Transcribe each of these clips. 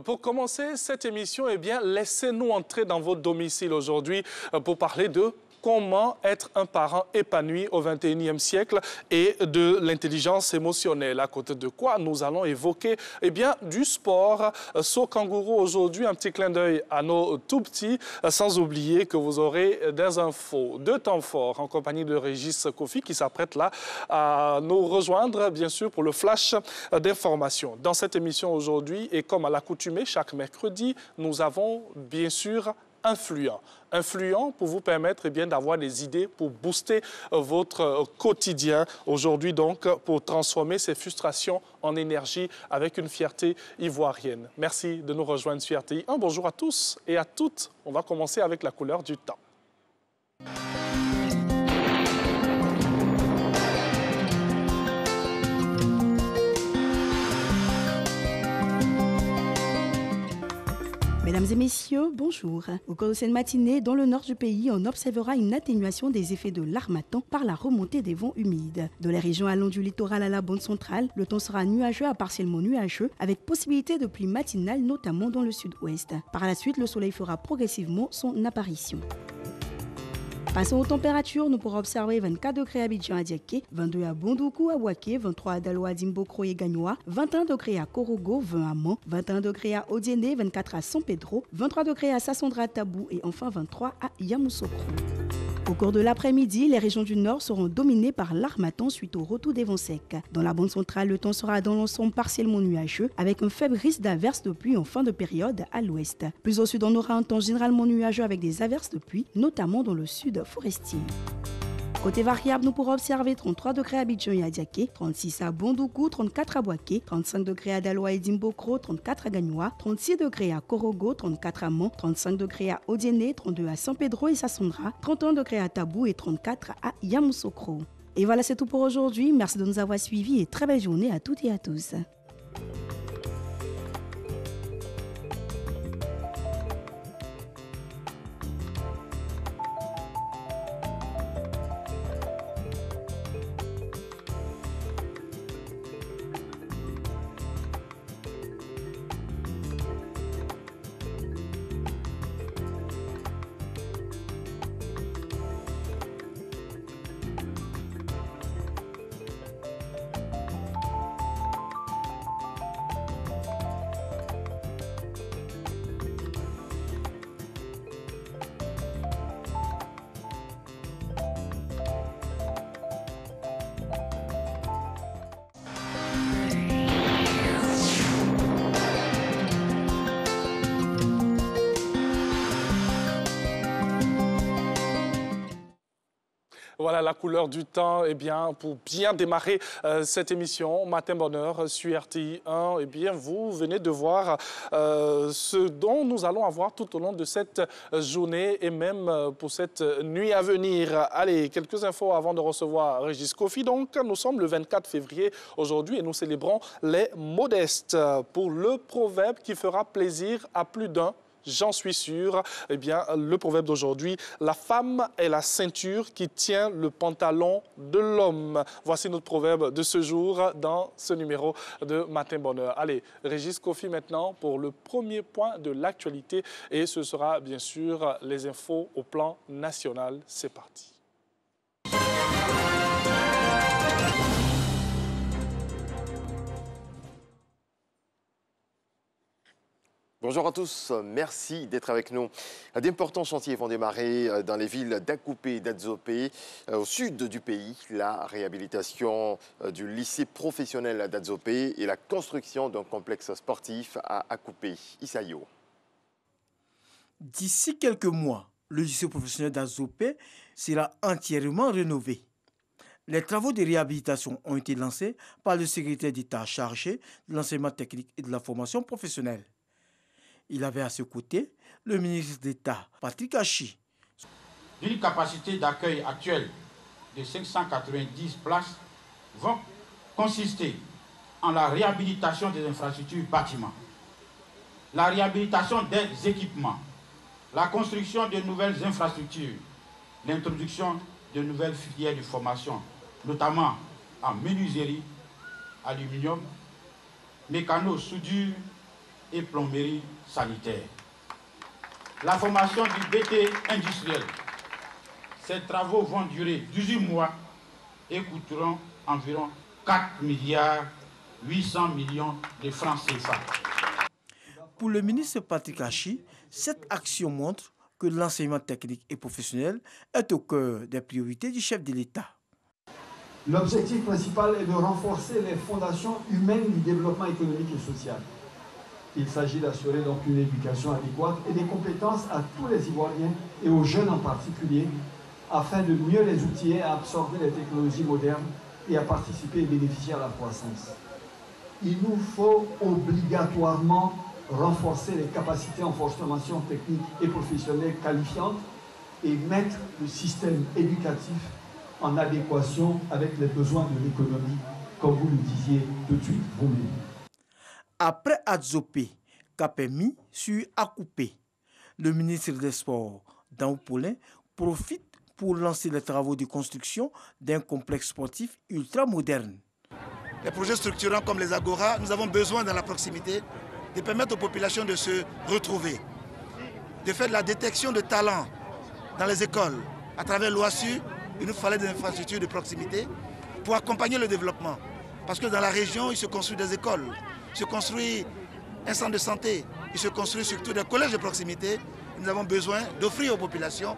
Pour commencer cette émission, eh bien, laissez-nous entrer dans votre domicile aujourd'hui pour parler de comment être un parent épanoui au XXIe siècle et de l'intelligence émotionnelle. À côté de quoi, nous allons évoquer eh bien, du sport. Saut kangourou aujourd'hui, un petit clin d'œil à nos tout-petits, sans oublier que vous aurez des infos, deux temps forts en compagnie de Régis Kofi qui s'apprête là à nous rejoindre, bien sûr, pour le flash d'information. Dans cette émission aujourd'hui, et comme à l'accoutumée, chaque mercredi, nous avons bien sûr influent pour vous permettre d'avoir des idées pour booster votre quotidien. Aujourd'hui, donc, pour transformer ces frustrations en énergie avec une fierté ivoirienne. Merci de nous rejoindre sur RTI. Un bonjour à tous et à toutes. On va commencer avec la couleur du temps. Mesdames et messieurs, bonjour. Au cours de cette matinée, dans le nord du pays, on observera une atténuation des effets de l'harmattan par la remontée des vents humides. De la région allant du littoral à la bande centrale, le temps sera nuageux à partiellement nuageux, avec possibilité de pluie matinale, notamment dans le sud-ouest. Par la suite, le soleil fera progressivement son apparition. Passons aux températures, nous pourrons observer 24 degrés à Abidjan à Diaké, 22 à Bondoukou à Ouaké, 23 à Daloa à Dimbokro et Gagnoa, 21 degrés à Korogo, 20 à Mans, 21 degrés à Odiéné, 24 à San Pedro, 23 degrés à Sassandra Tabou et enfin 23 à Yamoussoukro. Au cours de l'après-midi, les régions du nord seront dominées par l'harmattan suite au retour des vents secs. Dans la bande centrale, le temps sera dans l'ensemble partiellement nuageux, avec un faible risque d'averses de pluie en fin de période à l'ouest. Plus au sud, on aura un temps généralement nuageux avec des averses de pluie, notamment dans le sud forestier. Côté variable, nous pourrons observer 33 degrés à Abidjan et à Diaké, 36 à Bondoukou, 34 à Boaké, 35 degrés à Daloa et Dimbokro, 34 à Gagnoa, 36 degrés à Korogo, 34 à Mans, 35 degrés à Odiéné, 32 à San Pedro et Sassandra, 31 degrés à Tabou et 34 à Yamoussoukro. Et voilà, c'est tout pour aujourd'hui. Merci de nous avoir suivis et très belle journée à toutes et à tous. Voilà la couleur du temps, pour bien démarrer cette émission, Matin Bonheur sur RTI 1, vous venez de voir ce dont nous allons avoir tout au long de cette journée et même pour cette nuit à venir. Allez, quelques infos avant de recevoir Régis Kofi. Donc, nous sommes le 24 février aujourd'hui et nous célébrons les modestes pour le proverbe qui fera plaisir à plus d'un. J'en suis sûr, le proverbe d'aujourd'hui, la femme est la ceinture qui tient le pantalon de l'homme. Voici notre proverbe de ce jour dans ce numéro de Matin Bonheur. Allez, Régis Kofi maintenant pour le premier point de l'actualité et ce sera bien sûr les infos au plan national. C'est parti. Bonjour à tous, merci d'être avec nous. D'importants chantiers vont démarrer dans les villes d'Akoupé et d'Adzopé, au sud du pays. La réhabilitation du lycée professionnel d'Adzopé et la construction d'un complexe sportif à Akoupé. Isaïo. D'ici quelques mois, le lycée professionnel d'Adzopé sera entièrement rénové. Les travaux de réhabilitation ont été lancés par le secrétaire d'État chargé de l'enseignement technique et de la formation professionnelle. Il avait à ses côtés le ministre d'État, Patrick Hachi. D'une capacité d'accueil actuelle de 590 places vont consister en la réhabilitation des infrastructures bâtiments, la réhabilitation des équipements, la construction de nouvelles infrastructures, l'introduction de nouvelles filières de formation, notamment en menuiserie, aluminium, mécano, soudure et plomberie sanitaire. La formation du BT industriel. Ces travaux vont durer 18 mois et coûteront environ 4 milliards 800 millions de francs CFA. Pour le ministre Patrick Achi, cette action montre que l'enseignement technique et professionnel est au cœur des priorités du chef de l'État. L'objectif principal est de renforcer les fondations humaines du développement économique et social. Il s'agit d'assurer donc une éducation adéquate et des compétences à tous les Ivoiriens et aux jeunes en particulier, afin de mieux les outiller à absorber les technologies modernes et à participer et bénéficier à la croissance. Il nous faut obligatoirement renforcer les capacités en formation technique et professionnelle qualifiantes et mettre le système éducatif en adéquation avec les besoins de l'économie, comme vous le disiez tout de suite vous-même. Après Adzopé, Kapemi sur Akupé, le ministre des Sports, Daou Paulin, profite pour lancer les travaux de construction d'un complexe sportif ultra-moderne. Les projets structurants comme les Agora, nous avons besoin dans la proximité de permettre aux populations de se retrouver, de faire de la détection de talents dans les écoles. À travers l'OASU, il nous fallait des infrastructures de proximité pour accompagner le développement. Parce que dans la région, il se construit des écoles, il se construit un centre de santé, il se construit surtout des collèges de proximité. Nous avons besoin d'offrir aux populations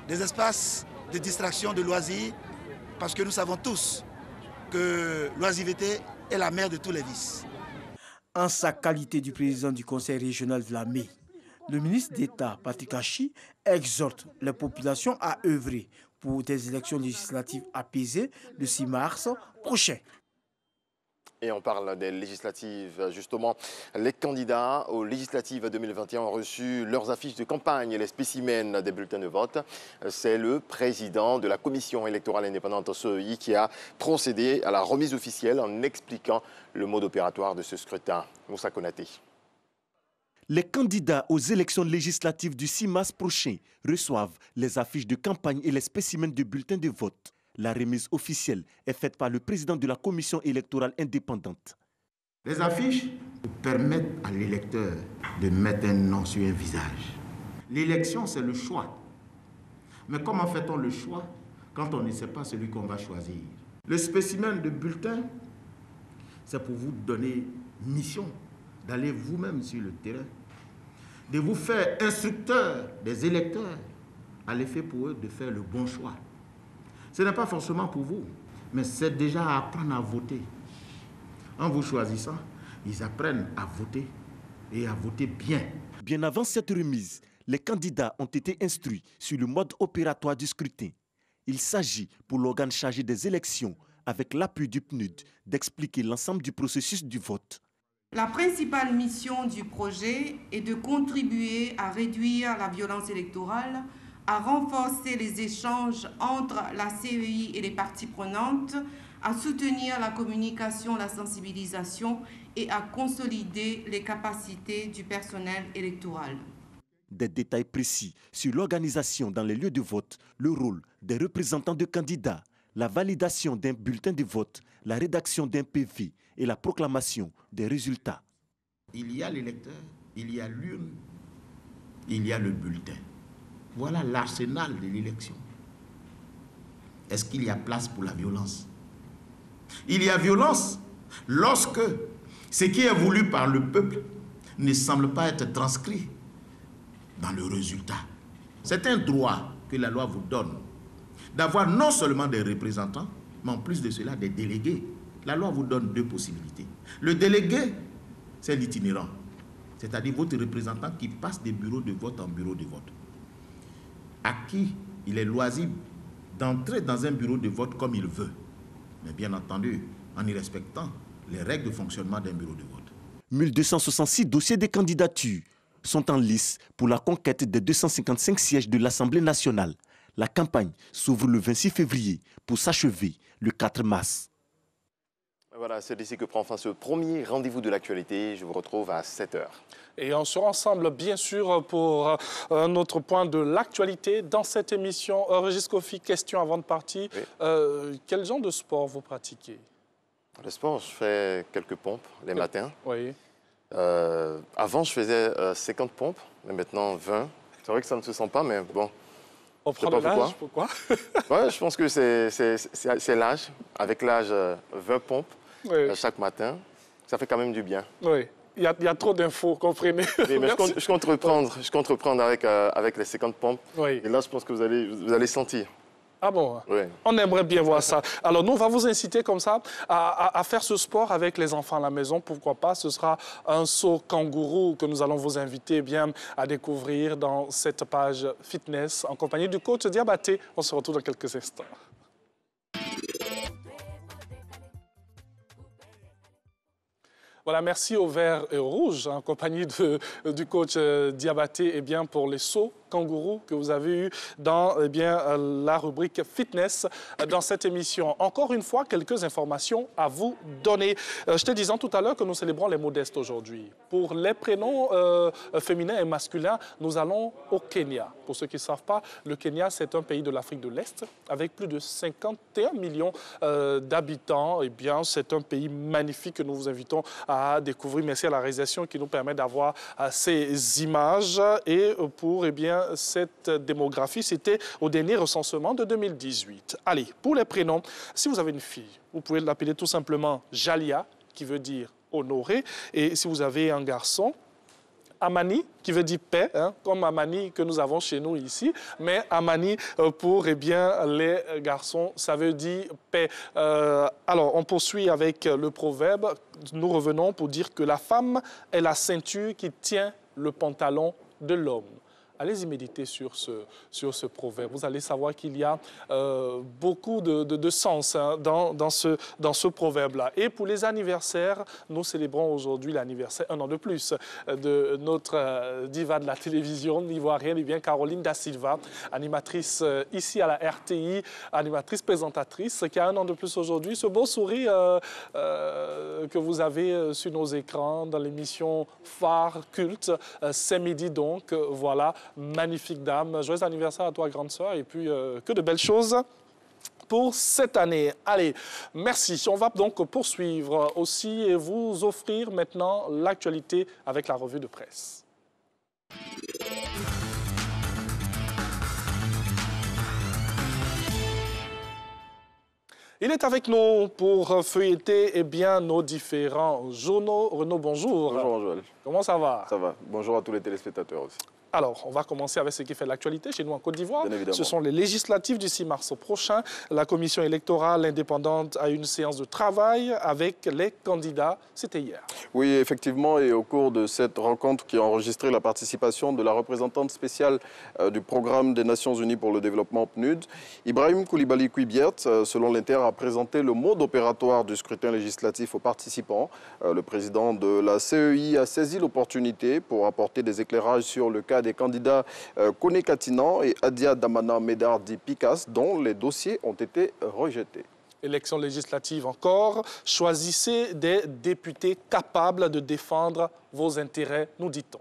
des espaces de distraction, de loisirs, parce que nous savons tous que l'oisiveté est la mère de tous les vices. En sa qualité du président du Conseil régional de la ME, le ministre d'État, Patrick Achi, exhorte les populations à œuvrer pour des élections législatives apaisées le 6 mars prochain. Et on parle des législatives, justement. Les candidats aux législatives 2021 ont reçu leurs affiches de campagne et les spécimens des bulletins de vote. C'est le président de la commission électorale indépendante CEI qui a procédé à la remise officielle en expliquant le mode opératoire de ce scrutin. Moussa Konaté. Les candidats aux élections législatives du 6 mars prochain reçoivent les affiches de campagne et les spécimens de bulletins de vote. La remise officielle est faite par le président de la commission électorale indépendante. Les affiches permettent à l'électeur de mettre un nom sur un visage. L'élection, c'est le choix. Mais comment fait-on le choix quand on ne sait pas celui qu'on va choisir? Le spécimen de bulletin, c'est pour vous donner mission d'aller vous-même sur le terrain, de vous faire instructeur des électeurs, à l'effet pour eux de faire le bon choix. Ce n'est pas forcément pour vous, mais c'est déjà à apprendre à voter. En vous choisissant, ils apprennent à voter et à voter bien. Bien avant cette remise, les candidats ont été instruits sur le mode opératoire du scrutin. Il s'agit pour l'organe chargé des élections, avec l'appui du PNUD, d'expliquer l'ensemble du processus du vote. La principale mission du projet est de contribuer à réduire la violence électorale, à renforcer les échanges entre la CEI et les parties prenantes, à soutenir la communication, la sensibilisation et à consolider les capacités du personnel électoral. Des détails précis sur l'organisation dans les lieux de vote, le rôle des représentants de candidats, la validation d'un bulletin de vote, la rédaction d'un PV et la proclamation des résultats. Il y a l'électeur, il y a l'urne, il y a le bulletin. Voilà l'arsenal de l'élection. Est-ce qu'il y a place pour la violence? Il y a violence lorsque ce qui est voulu par le peuple ne semble pas être transcrit dans le résultat. C'est un droit que la loi vous donne d'avoir non seulement des représentants, mais en plus de cela des délégués. La loi vous donne deux possibilités. Le délégué, c'est l'itinérant, c'est-à-dire votre représentant qui passe des bureaux de vote en bureau de vote, à qui il est loisible d'entrer dans un bureau de vote comme il veut, mais bien entendu en y respectant les règles de fonctionnement d'un bureau de vote. 1266 dossiers de candidature sont en lice pour la conquête des 255 sièges de l'Assemblée nationale. La campagne s'ouvre le 26 février pour s'achever le 4 mars. Voilà, c'est ici que prend fin ce premier rendez-vous de l'actualité. Je vous retrouve à 7 h. Et on sera ensemble, bien sûr, pour un autre point de l'actualité dans cette émission. Régis Kofi, question avant de partir. Oui. Quel genre de sport vous pratiquez? Le sport, je fais quelques pompes les matins. Oui. Avant, je faisais 50 pompes, mais maintenant 20. C'est vrai que ça ne se sent pas, mais bon. On prend de l'âge, pourquoi? Ouais, je pense que c'est l'âge. Avec l'âge, 20 pompes chaque matin, ça fait quand même du bien. Oui, il y a trop d'infos, comprenez. Oui, mais je compte reprendre avec les 50 pompes. Oui. Et là, je pense que vous allez sentir. Ah bon? Oui. On aimerait bien voir ça. Alors, nous, on va vous inciter comme ça à faire ce sport avec les enfants à la maison. Pourquoi pas? Ce sera un saut kangourou que nous allons vous inviter à découvrir dans cette page fitness en compagnie du coach Diabaté. On se retrouve dans quelques instants. Voilà, merci au vert et au rouge en compagnie du coach Diabaté pour les sauts kangourou que vous avez eu dans la rubrique fitness dans cette émission. Encore une fois, quelques informations à vous donner. Je te disais tout à l'heure que nous célébrons les modestes aujourd'hui. Pour les prénoms féminins et masculins, nous allons au Kenya. Pour ceux qui ne savent pas, le Kenya, c'est un pays de l'Afrique de l'Est avec plus de 51 millions d'habitants. Eh bien, c'est un pays magnifique que nous vous invitons à découvrir. Merci à la réalisation qui nous permet d'avoir ces images. Et pour, cette démographie, c'était au dernier recensement de 2018. Allez, pour les prénoms, si vous avez une fille, vous pouvez l'appeler tout simplement Jalia, qui veut dire honoré. Et si vous avez un garçon, Amani, qui veut dire paix, comme Amani que nous avons chez nous ici. Mais Amani, pour les garçons, ça veut dire paix. Alors, on poursuit avec le proverbe. Nous revenons pour dire que la femme est la ceinture qui tient le pantalon de l'homme. Allez-y méditer sur ce proverbe. Vous allez savoir qu'il y a beaucoup de sens dans ce proverbe-là. Et pour les anniversaires, nous célébrons aujourd'hui l'anniversaire, un an de plus, de notre diva de la télévision ivoirienne, Caroline Da Silva, animatrice ici à la RTI, animatrice présentatrice, qui a un an de plus aujourd'hui. Ce beau sourire que vous avez sur nos écrans dans l'émission phare culte, c'est midi donc, voilà. Magnifique dame. Joyeux anniversaire à toi, grande sœur. Et puis, que de belles choses pour cette année. Allez, merci. On va donc poursuivre aussi et vous offrir maintenant l'actualité avec la revue de presse. Il est avec nous pour feuilleter nos différents journaux. Renaud, bonjour. Bonjour, Joël. Comment ça va? Ça va. Bonjour à tous les téléspectateurs aussi. Alors, on va commencer avec ce qui fait l'actualité chez nous en Côte d'Ivoire. Ce sont les législatives du 6 mars prochain. La commission électorale indépendante a une séance de travail avec les candidats. C'était hier. Oui, effectivement, et au cours de cette rencontre qui a enregistré la participation de la représentante spéciale du programme des Nations Unies pour le développement PNUD, Ibrahim Koulibaly Kouibiert, selon l'Inter, a présenté le mode opératoire du scrutin législatif aux participants. Le président de la CEI a saisi l'opportunité pour apporter des éclairages sur le cas des candidats Kone Katinan et Adia Damana Medardi Pikas, dont les dossiers ont été rejetés. Élection législative encore. Choisissez des députés capables de défendre vos intérêts, nous dit-on.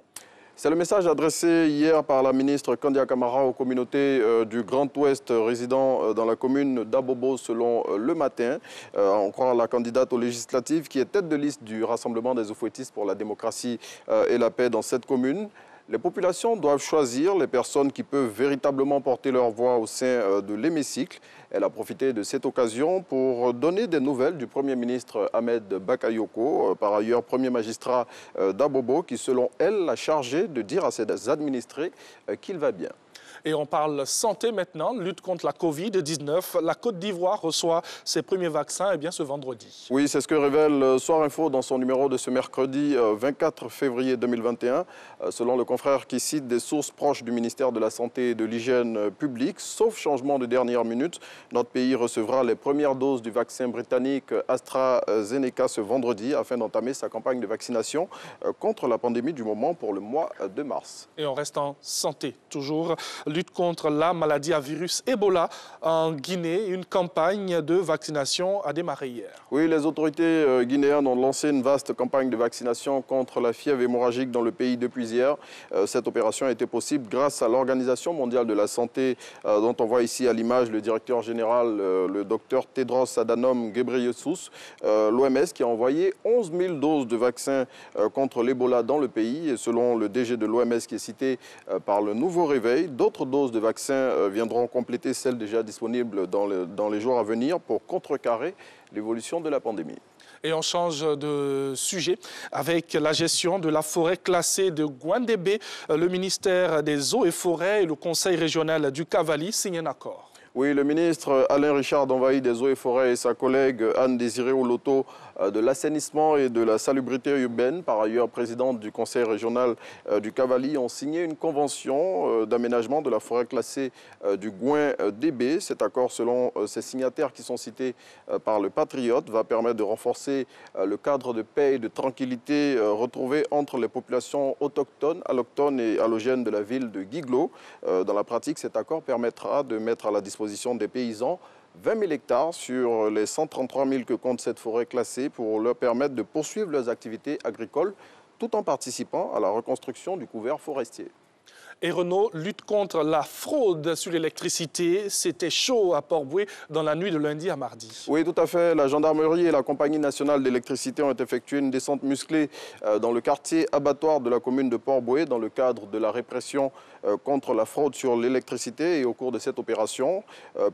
C'est le message adressé hier par la ministre Kandia Camara aux communautés du Grand Ouest résidant dans la commune d'Abobo selon Le Matin. On croit la candidate aux législatives qui est tête de liste du Rassemblement des Oufouettistes pour la démocratie et la paix dans cette commune. Les populations doivent choisir les personnes qui peuvent véritablement porter leur voix au sein de l'hémicycle. Elle a profité de cette occasion pour donner des nouvelles du Premier ministre Ahmed Bakayoko, par ailleurs Premier magistrat d'Abobo, qui selon elle l'a chargé de dire à ses administrés qu'il va bien. Et on parle santé maintenant, lutte contre la Covid-19. La Côte d'Ivoire reçoit ses premiers vaccins ce vendredi. Oui, c'est ce que révèle Soir Info dans son numéro de ce mercredi 24 février 2021. Selon le confrère qui cite des sources proches du ministère de la Santé et de l'Hygiène publique, sauf changement de dernière minute, notre pays recevra les premières doses du vaccin britannique AstraZeneca ce vendredi afin d'entamer sa campagne de vaccination contre la pandémie du moment pour le mois de mars. Et on reste en santé, toujours. Lutte contre la maladie à virus Ebola en Guinée. Une campagne de vaccination a démarré hier. Oui, les autorités guinéennes ont lancé une vaste campagne de vaccination contre la fièvre hémorragique dans le pays depuis hier. Cette opération a été possible grâce à l'Organisation mondiale de la santé, dont on voit ici à l'image le directeur général général, le docteur Tedros Adhanom Ghebreyesus, l'OMS qui a envoyé 11 000 doses de vaccins contre l'Ebola dans le pays. Et selon le DG de l'OMS qui est cité par le Nouveau Réveil, d'autres doses de vaccins viendront compléter celles déjà disponibles dans les jours à venir pour contrecarrer l'évolution de la pandémie. Et on change de sujet avec la gestion de la forêt classée de Guandébé. Le ministère des Eaux et Forêts et le Conseil régional du Cavali signent un accord. Oui, le ministre Alain Richard Donvaï des Eaux et Forêts et sa collègue Anne-Désirée Oloto de l'assainissement et de la salubrité urbaine, par ailleurs présidente du conseil régional du Cavali, ont signé une convention d'aménagement de la forêt classée du Guin-DB. Cet accord, selon ces signataires qui sont cités par le Patriote, va permettre de renforcer le cadre de paix et de tranquillité retrouvé entre les populations autochtones, allochtones et allogènes de la ville de Guiglo. Dans la pratique, cet accord permettra de mettre à la disposition des paysans 20 000 hectares sur les 133 000 que compte cette forêt classée pour leur permettre de poursuivre leurs activités agricoles tout en participant à la reconstruction du couvert forestier. Et Renault lutte contre la fraude sur l'électricité. C'était chaud à Port-Bouët dans la nuit de lundi à mardi. Oui, tout à fait. La gendarmerie et la Compagnie nationale d'électricité ont effectué une descente musclée dans le quartier abattoir de la commune de Port-Bouët dans le cadre de la répression contre la fraude sur l'électricité. Et au cours de cette opération,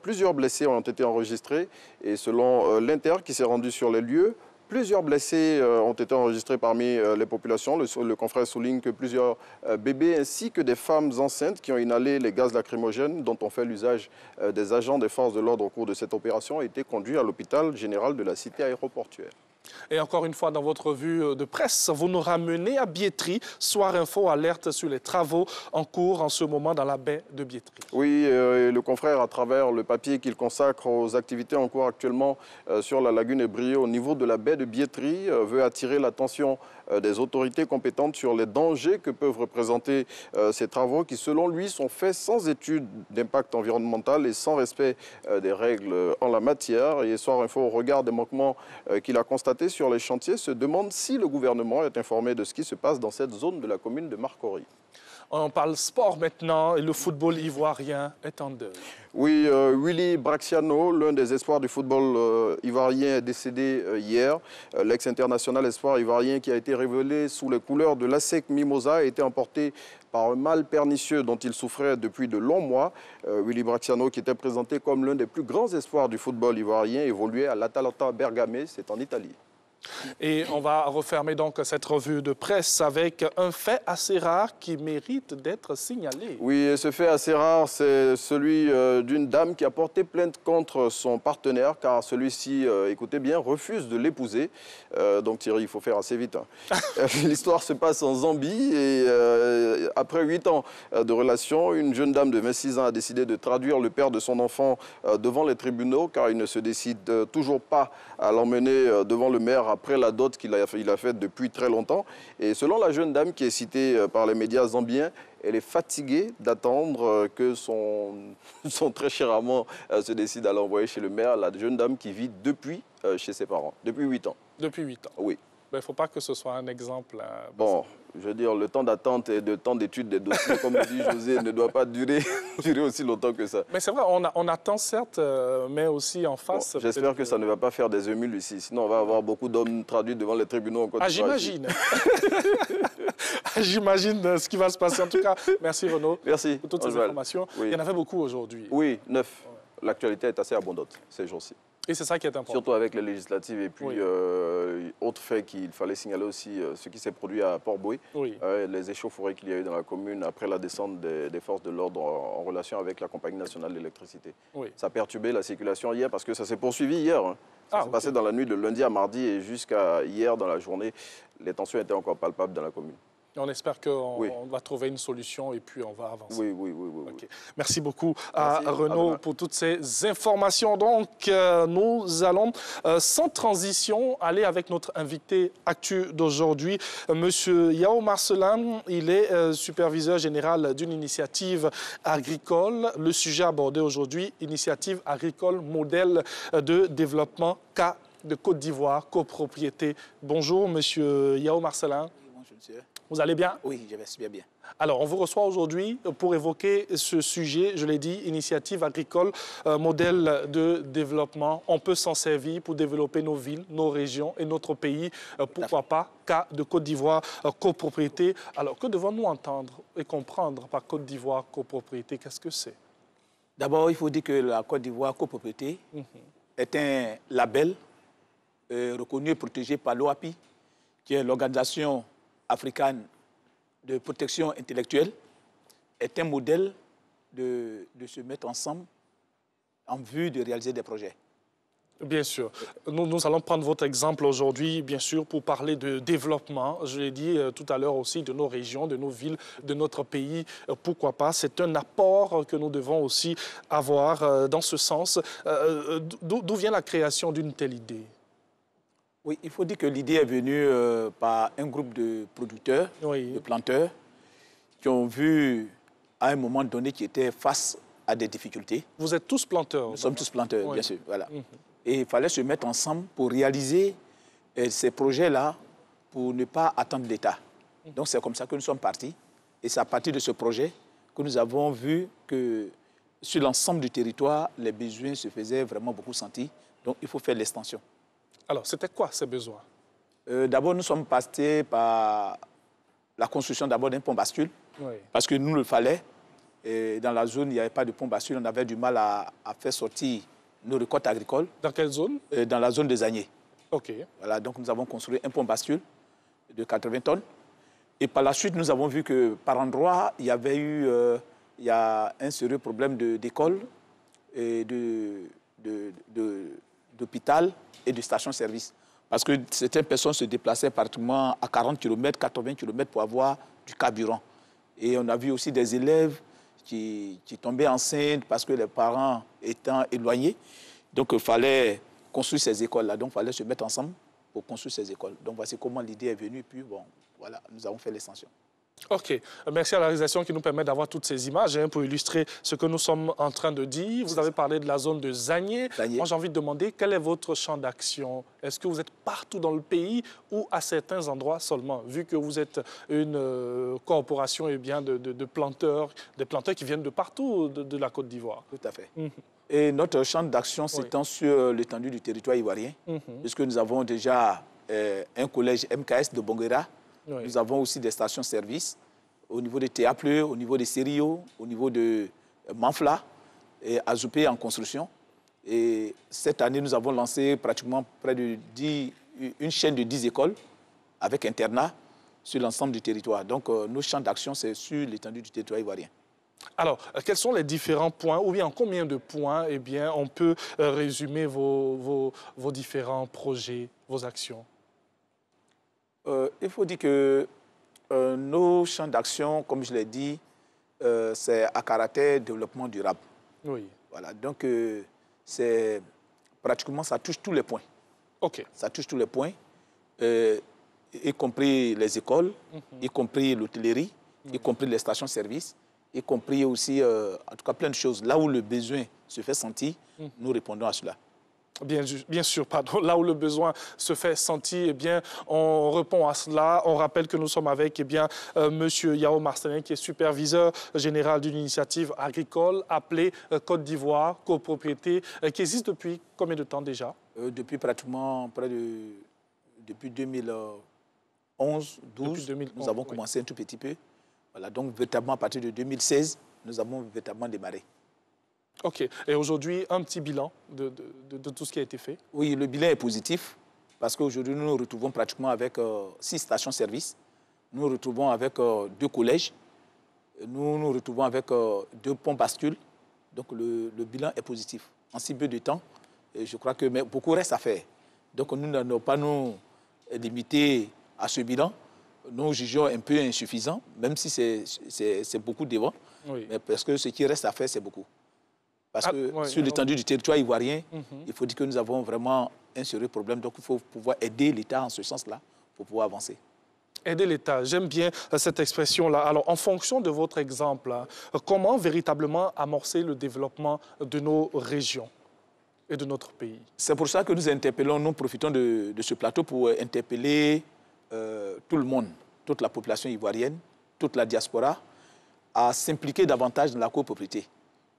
plusieurs blessés ont été enregistrés. Et selon l'Inter qui s'est rendu sur les lieux, plusieurs blessés ont été enregistrés parmi les populations. Le confrère souligne que plusieurs bébés ainsi que des femmes enceintes qui ont inhalé les gaz lacrymogènes dont ont fait l'usage des agents des forces de l'ordre au cours de cette opération ont été conduits à l'hôpital général de la cité aéroportuaire. Et encore une fois, dans votre revue de presse, vous nous ramenez à Biétry. Soir Info alerte sur les travaux en cours en ce moment dans la baie de Biétry. Oui, le confrère, à travers le papier qu'il consacre aux activités en cours actuellement sur la lagune Ébrié au niveau de la baie de Biétry, veut attirer l'attention des autorités compétentes sur les dangers que peuvent représenter ces travaux qui, selon lui, sont faits sans étude d'impact environnemental et sans respect des règles en la matière. Et Soir Info, au regard des manquements qu'il a constatés sur les chantiers, se demande si le gouvernement est informé de ce qui se passe dans cette zone de la commune de Marcory. On parle sport maintenant et le football ivoirien est en deuil. Oui, Willy Bracciano, l'un des espoirs du football ivoirien, est décédé hier. L'ex-international espoir ivoirien qui a été révélé sous les couleurs de l'ASEC Mimosa a été emporté par un mal pernicieux dont il souffrait depuis de longs mois. Willy Bracciano, qui était présenté comme l'un des plus grands espoirs du football ivoirien, évoluait à l'Atalanta Bergame, c'est en Italie. Et on va refermer donc cette revue de presse avec un fait assez rare qui mérite d'être signalé. Oui, et ce fait assez rare, c'est celui d'une dame qui a porté plainte contre son partenaire car celui-ci, écoutez bien, refuse de l'épouser. Donc Thierry, il faut faire assez vite. Hein. L'histoire se passe en Zambie et après 8 ans de relation, une jeune dame de 26 ans a décidé de traduire le père de son enfant devant les tribunaux car il ne se décide toujours pas à l'emmener devant le maire après la dot qu'il a faite depuis très longtemps. Et selon la jeune dame qui est citée par les médias zambiens, elle est fatiguée d'attendre que son très cher amant se décide à l'envoyer chez le maire. La jeune dame qui vit depuis chez ses parents, depuis 8 ans. Depuis 8 ans. Oui. Il ne faut pas que ce soit un exemple. Bon, je veux dire, le temps d'attente et le temps d'étude des dossiers, comme le dit José, ne doit pas durer aussi longtemps que ça. Mais c'est vrai, on attend certes, mais aussi en face... Bon, j'espère que ça ne va pas faire des émules ici. Sinon, on va avoir beaucoup d'hommes traduits devant les tribunaux en Côte d'Ivoire. J'imagine. J'imagine ce qui va se passer. En tout cas, merci Renaud. Merci. Pour toutes ces informations. Oui. Il y en avait beaucoup aujourd'hui. Oui, 9. Ouais. L'actualité est assez abondante ces jours-ci. Et c'est ça qui est important. Surtout avec les législatives. Et puis, autre fait qu'il fallait signaler aussi, ce qui s'est produit à Port-Bouët, les échauffourées qu'il y a eu dans la commune après la descente des forces de l'ordre en relation avec la Compagnie nationale d'électricité. Ça a perturbé la circulation hier parce que ça s'est poursuivi hier. Hein. Ça s'est passé dans la nuit de lundi à mardi et jusqu'à hier dans la journée, les tensions étaient encore palpables dans la commune. On espère qu'on va trouver une solution et puis on va avancer. Oui. Okay. Merci beaucoup à Renaud pour toutes ces informations. Donc, nous allons, sans transition, aller avec notre invité actu d'aujourd'hui, Monsieur Yao Marcelin. Il est superviseur général d'une initiative agricole. Le sujet abordé aujourd'hui, initiative agricole, modèle de développement de Côte d'Ivoire, copropriété. Bonjour, Monsieur Yao Marcelin. Bonjour, monsieur. Vous allez bien? Oui, je vais super bien. Alors, on vous reçoit aujourd'hui pour évoquer ce sujet, je l'ai dit, initiative agricole, modèle de développement. On peut s'en servir pour développer nos villes, nos régions et notre pays. Pourquoi pas, cas de Côte d'Ivoire, copropriété. Alors, que devons-nous entendre et comprendre par Côte d'Ivoire, copropriété? Qu'est-ce que c'est? D'abord, il faut dire que la Côte d'Ivoire copropriété est un label reconnu et protégé par l'OAPI, qui est l'Organisation africaine de protection intellectuelle, est un modèle de se mettre ensemble en vue de réaliser des projets. Bien sûr. Nous allons prendre votre exemple aujourd'hui, bien sûr, pour parler de développement. Je l'ai dit tout à l'heure aussi, de nos régions, de nos villes, de notre pays. Pourquoi pas? C'est un apport que nous devons aussi avoir dans ce sens. D'où vient la création d'une telle idée? Oui, il faut dire que l'idée est venue par un groupe de producteurs, de planteurs, qui ont vu à un moment donné qu'ils étaient face à des difficultés. Vous êtes tous planteurs? Nous sommes tous planteurs, bien sûr. Voilà. Et il fallait se mettre ensemble pour réaliser ces projets-là, pour ne pas attendre l'État. Donc c'est comme ça que nous sommes partis. Et c'est à partir de ce projet que nous avons vu que sur l'ensemble du territoire, les besoins se faisaient vraiment beaucoup sentir. Donc il faut faire l'extension. Alors, c'était quoi ces besoins? D'abord, nous sommes passés par la construction d'abord d'un pont bascule, parce que nous le fallait. Et dans la zone, il n'y avait pas de pont bascule. On avait du mal à faire sortir nos récoltes agricoles. Dans quelle zone? Dans la zone des Agnés. OK. Voilà, donc nous avons construit un pont bascule de 80 tonnes. Et par la suite, nous avons vu que par endroit, il y avait eu un sérieux problème d'école et d'hôpital et de station-service. Parce que certaines personnes se déplaçaient pratiquement à 40 km, 80 km pour avoir du carburant. Et on a vu aussi des élèves qui tombaient enceintes parce que les parents étant éloignés. Donc il fallait construire ces écoles-là. Donc il fallait se mettre ensemble pour construire ces écoles. Donc voici comment l'idée est venue. Puis bon, voilà, nous avons fait l'extension. OK. Merci à la réalisation qui nous permet d'avoir toutes ces images pour illustrer ce que nous sommes en train de dire. Vous avez parlé de la zone de Zagné. Moi, j'ai envie de demander quel est votre champ d'action? Est-ce que vous êtes partout dans le pays ou à certains endroits seulement? Vu que vous êtes une corporation de planteurs, des planteurs qui viennent de partout de la Côte d'Ivoire. Tout à fait. Et notre champ d'action s'étend sur l'étendue du territoire ivoirien, puisque nous avons déjà un collège MKS de Bonguera. Nous avons aussi des stations-service au niveau de Théapleu, au niveau de Sério, au niveau de Manfla et Azoupé en construction. Et cette année, nous avons lancé pratiquement près de une chaîne de 10 écoles avec internat sur l'ensemble du territoire. Donc, nos champs d'action, c'est sur l'étendue du territoire ivoirien. Alors, quels sont les différents points, ou bien en combien de points on peut résumer vos différents projets, vos actions? Il faut dire que nos champs d'action, comme je l'ai dit, c'est à caractère développement durable. Oui. Voilà, donc c'est pratiquement, ça touche tous les points. OK. Ça touche tous les points, y compris les écoles, y compris l'hôtellerie, y compris les stations-service, y compris aussi, en tout cas, plein de choses. Là où le besoin se fait sentir, nous répondons à cela. Bien sûr, pardon. Là où le besoin se fait sentir, on répond à cela. On rappelle que nous sommes avec M. Yao Marcelin, qui est superviseur général d'une initiative agricole appelée Côte d'Ivoire, copropriété, qui existe depuis combien de temps déjà? Depuis pratiquement depuis 2011, 2012, nous avons commencé un tout petit peu. Voilà, donc véritablement à partir de 2016, nous avons véritablement démarré. OK. Et aujourd'hui, un petit bilan de tout ce qui a été fait? Oui, le bilan est positif parce qu'aujourd'hui, nous nous retrouvons pratiquement avec 6 stations-service. Nous nous retrouvons avec 2 collèges. Nous nous retrouvons avec 2 ponts bascules. Donc, le bilan est positif. En si peu de temps, et je crois que beaucoup reste à faire. Donc, nous n'allons pas nous limiter à ce bilan. Nous jugeons un peu insuffisant, même si c'est beaucoup devant. Oui. Mais parce que ce qui reste à faire, c'est beaucoup. Parce que sur l'étendue du territoire ivoirien, il faut dire que nous avons vraiment un sérieux problème. Donc, il faut pouvoir aider l'État en ce sens-là pour pouvoir avancer. Aider l'État, j'aime bien cette expression-là. Alors, en fonction de votre exemple, comment véritablement amorcer le développement de nos régions et de notre pays? C'est pour ça que nous interpellons, nous profitons de ce plateau pour interpeller tout le monde toute la population ivoirienne, toute la diaspora, à s'impliquer davantage dans la copropriété.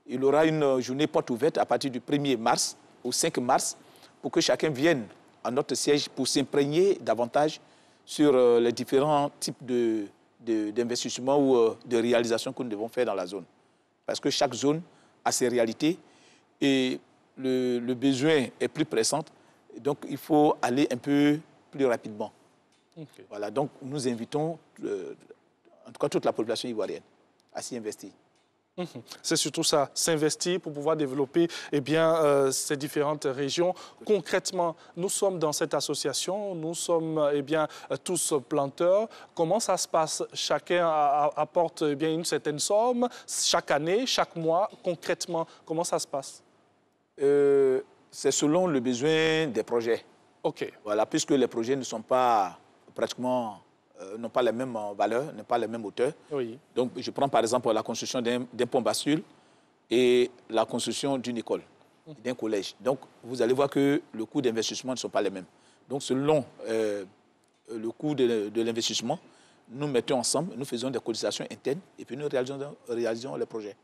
Il y aura une journée porte ouverte à partir du 1er mars au 5 mars pour que chacun vienne à notre siège pour s'imprégner davantage sur les différents types d'investissements ou de réalisations que nous devons faire dans la zone. Parce que chaque zone a ses réalités et le besoin est plus pressant. Donc, il faut aller un peu plus rapidement. Okay. Voilà, donc nous invitons, en tout cas toute la population ivoirienne, à s'y investir. C'est surtout ça, s'investir pour pouvoir développer ces différentes régions. Concrètement, nous sommes dans cette association, nous sommes tous planteurs. Comment ça se passe? Chacun apporte une certaine somme, chaque année, chaque mois. Concrètement, comment ça se passe? C'est selon le besoin des projets. OK. Voilà, puisque les projets ne sont pas pratiquement... n'ont pas les mêmes valeurs, n'ont pas les mêmes hauteurs. Oui. Donc, je prends par exemple la construction d'un pont bascule et la construction d'une école, d'un collège. Donc, vous allez voir que le coût d'investissement ne sont pas les mêmes. Donc, selon le coût de l'investissement, nous mettons ensemble, nous faisons des cotisations internes et puis nous réalisons les projets,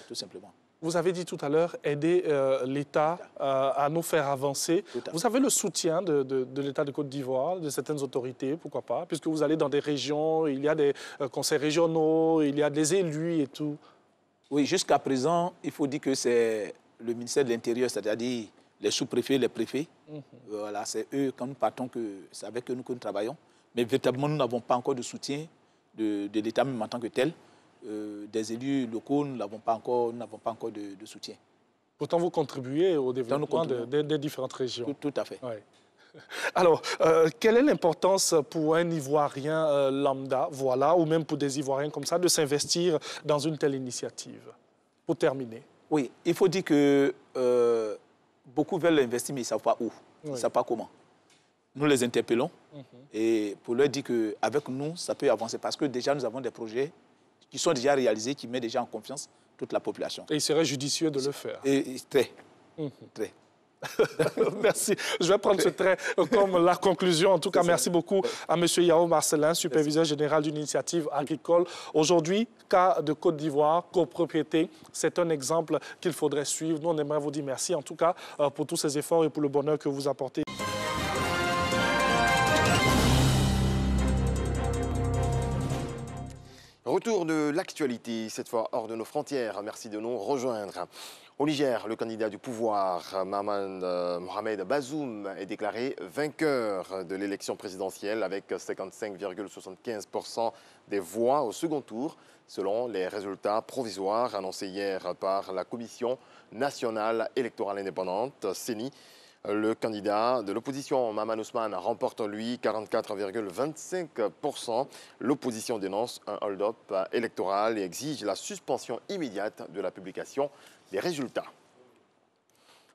tout simplement. Vous avez dit tout à l'heure aider l'État à nous faire avancer. Vous avez le soutien de l'État de Côte d'Ivoire, de certaines autorités, pourquoi pas, puisque vous allez dans des régions, il y a des conseils régionaux, il y a des élus et tout. Oui, jusqu'à présent, il faut dire que c'est le ministère de l'Intérieur, c'est-à-dire les sous-préfets, les préfets. Voilà, c'est eux, quand nous partons, c'est avec eux que nous travaillons. Mais véritablement, nous n'avons pas encore de soutien de l'État même en tant que tel. Des élus locaux, nous n'avons pas encore de soutien. Pourtant, vous contribuez au développement des différentes régions. Tout à fait. Ouais. Alors, quelle est l'importance pour un Ivoirien lambda, voilà, ou même pour des Ivoiriens comme ça, de s'investir dans une telle initiative? Pour terminer. Oui, il faut dire que beaucoup veulent investir, mais ils ne savent pas où, ils ne savent pas comment. Nous les interpellons et pour leur dire qu'avec nous, ça peut avancer parce que déjà, nous avons des projets qui sont déjà réalisés, qui mettent déjà en confiance toute la population. Et il serait judicieux de le faire. Et très, très. Merci. Je vais prendre ce trait comme la conclusion. En tout cas, merci beaucoup à M. Yao Marcelin, superviseur général d'une initiative agricole. Aujourd'hui, cas de Côte d'Ivoire, copropriété, c'est un exemple qu'il faudrait suivre. Nous, on aimerait vous dire merci, en tout cas, pour tous ces efforts et pour le bonheur que vous apportez. Retour de l'actualité, cette fois hors de nos frontières. Merci de nous rejoindre. Au Niger, le candidat du pouvoir, Mohamed Bazoum, est déclaré vainqueur de l'élection présidentielle avec 55,75% des voix au second tour, selon les résultats provisoires annoncés hier par la Commission nationale électorale indépendante, CENI. Le candidat de l'opposition, Maman Ousmane, remporte, lui, 44,25%. L'opposition dénonce un hold-up électoral et exige la suspension immédiate de la publication des résultats.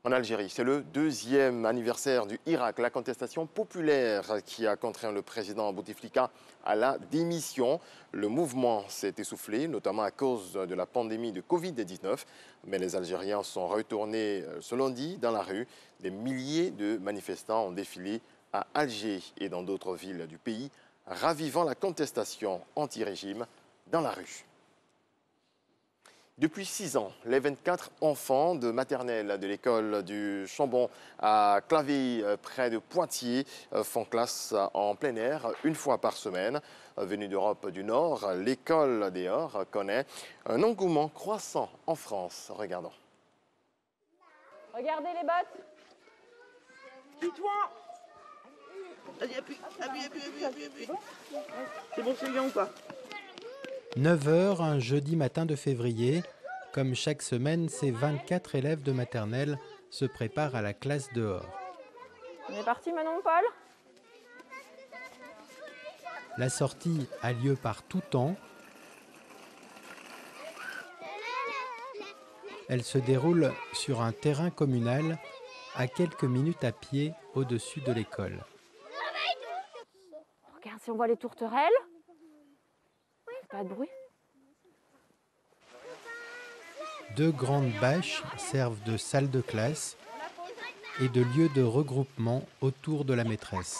En Algérie, c'est le 2e anniversaire du Irak, la contestation populaire qui a contraint le président Bouteflika à la démission. Le mouvement s'est essoufflé, notamment à cause de la pandémie de Covid-19. Mais les Algériens sont retournés ce lundi dans la rue. Des milliers de manifestants ont défilé à Alger et dans d'autres villes du pays, ravivant la contestation anti-régime dans la rue. Depuis 6 ans, les 24 enfants de maternelle de l'école du Chambon à Clavé, près de Poitiers, font classe en plein air une fois par semaine. Venue d'Europe du Nord, l'école des Hors connaît un engouement croissant en France. Regardons. Regardez les bottes. Dis-toi. Appuie. C'est bon, c'est bien ou pas? 9h, un jeudi matin de février. Comme chaque semaine, ces 24 élèves de maternelle se préparent à la classe dehors. On est parti, Manon, Paul? La sortie a lieu par tout temps. Elle se déroule sur un terrain communal à quelques minutes à pied au-dessus de l'école. Regarde si on voit les tourterelles. Pas de bruit. 2 grandes bâches servent de salle de classe et de lieu de regroupement autour de la maîtresse.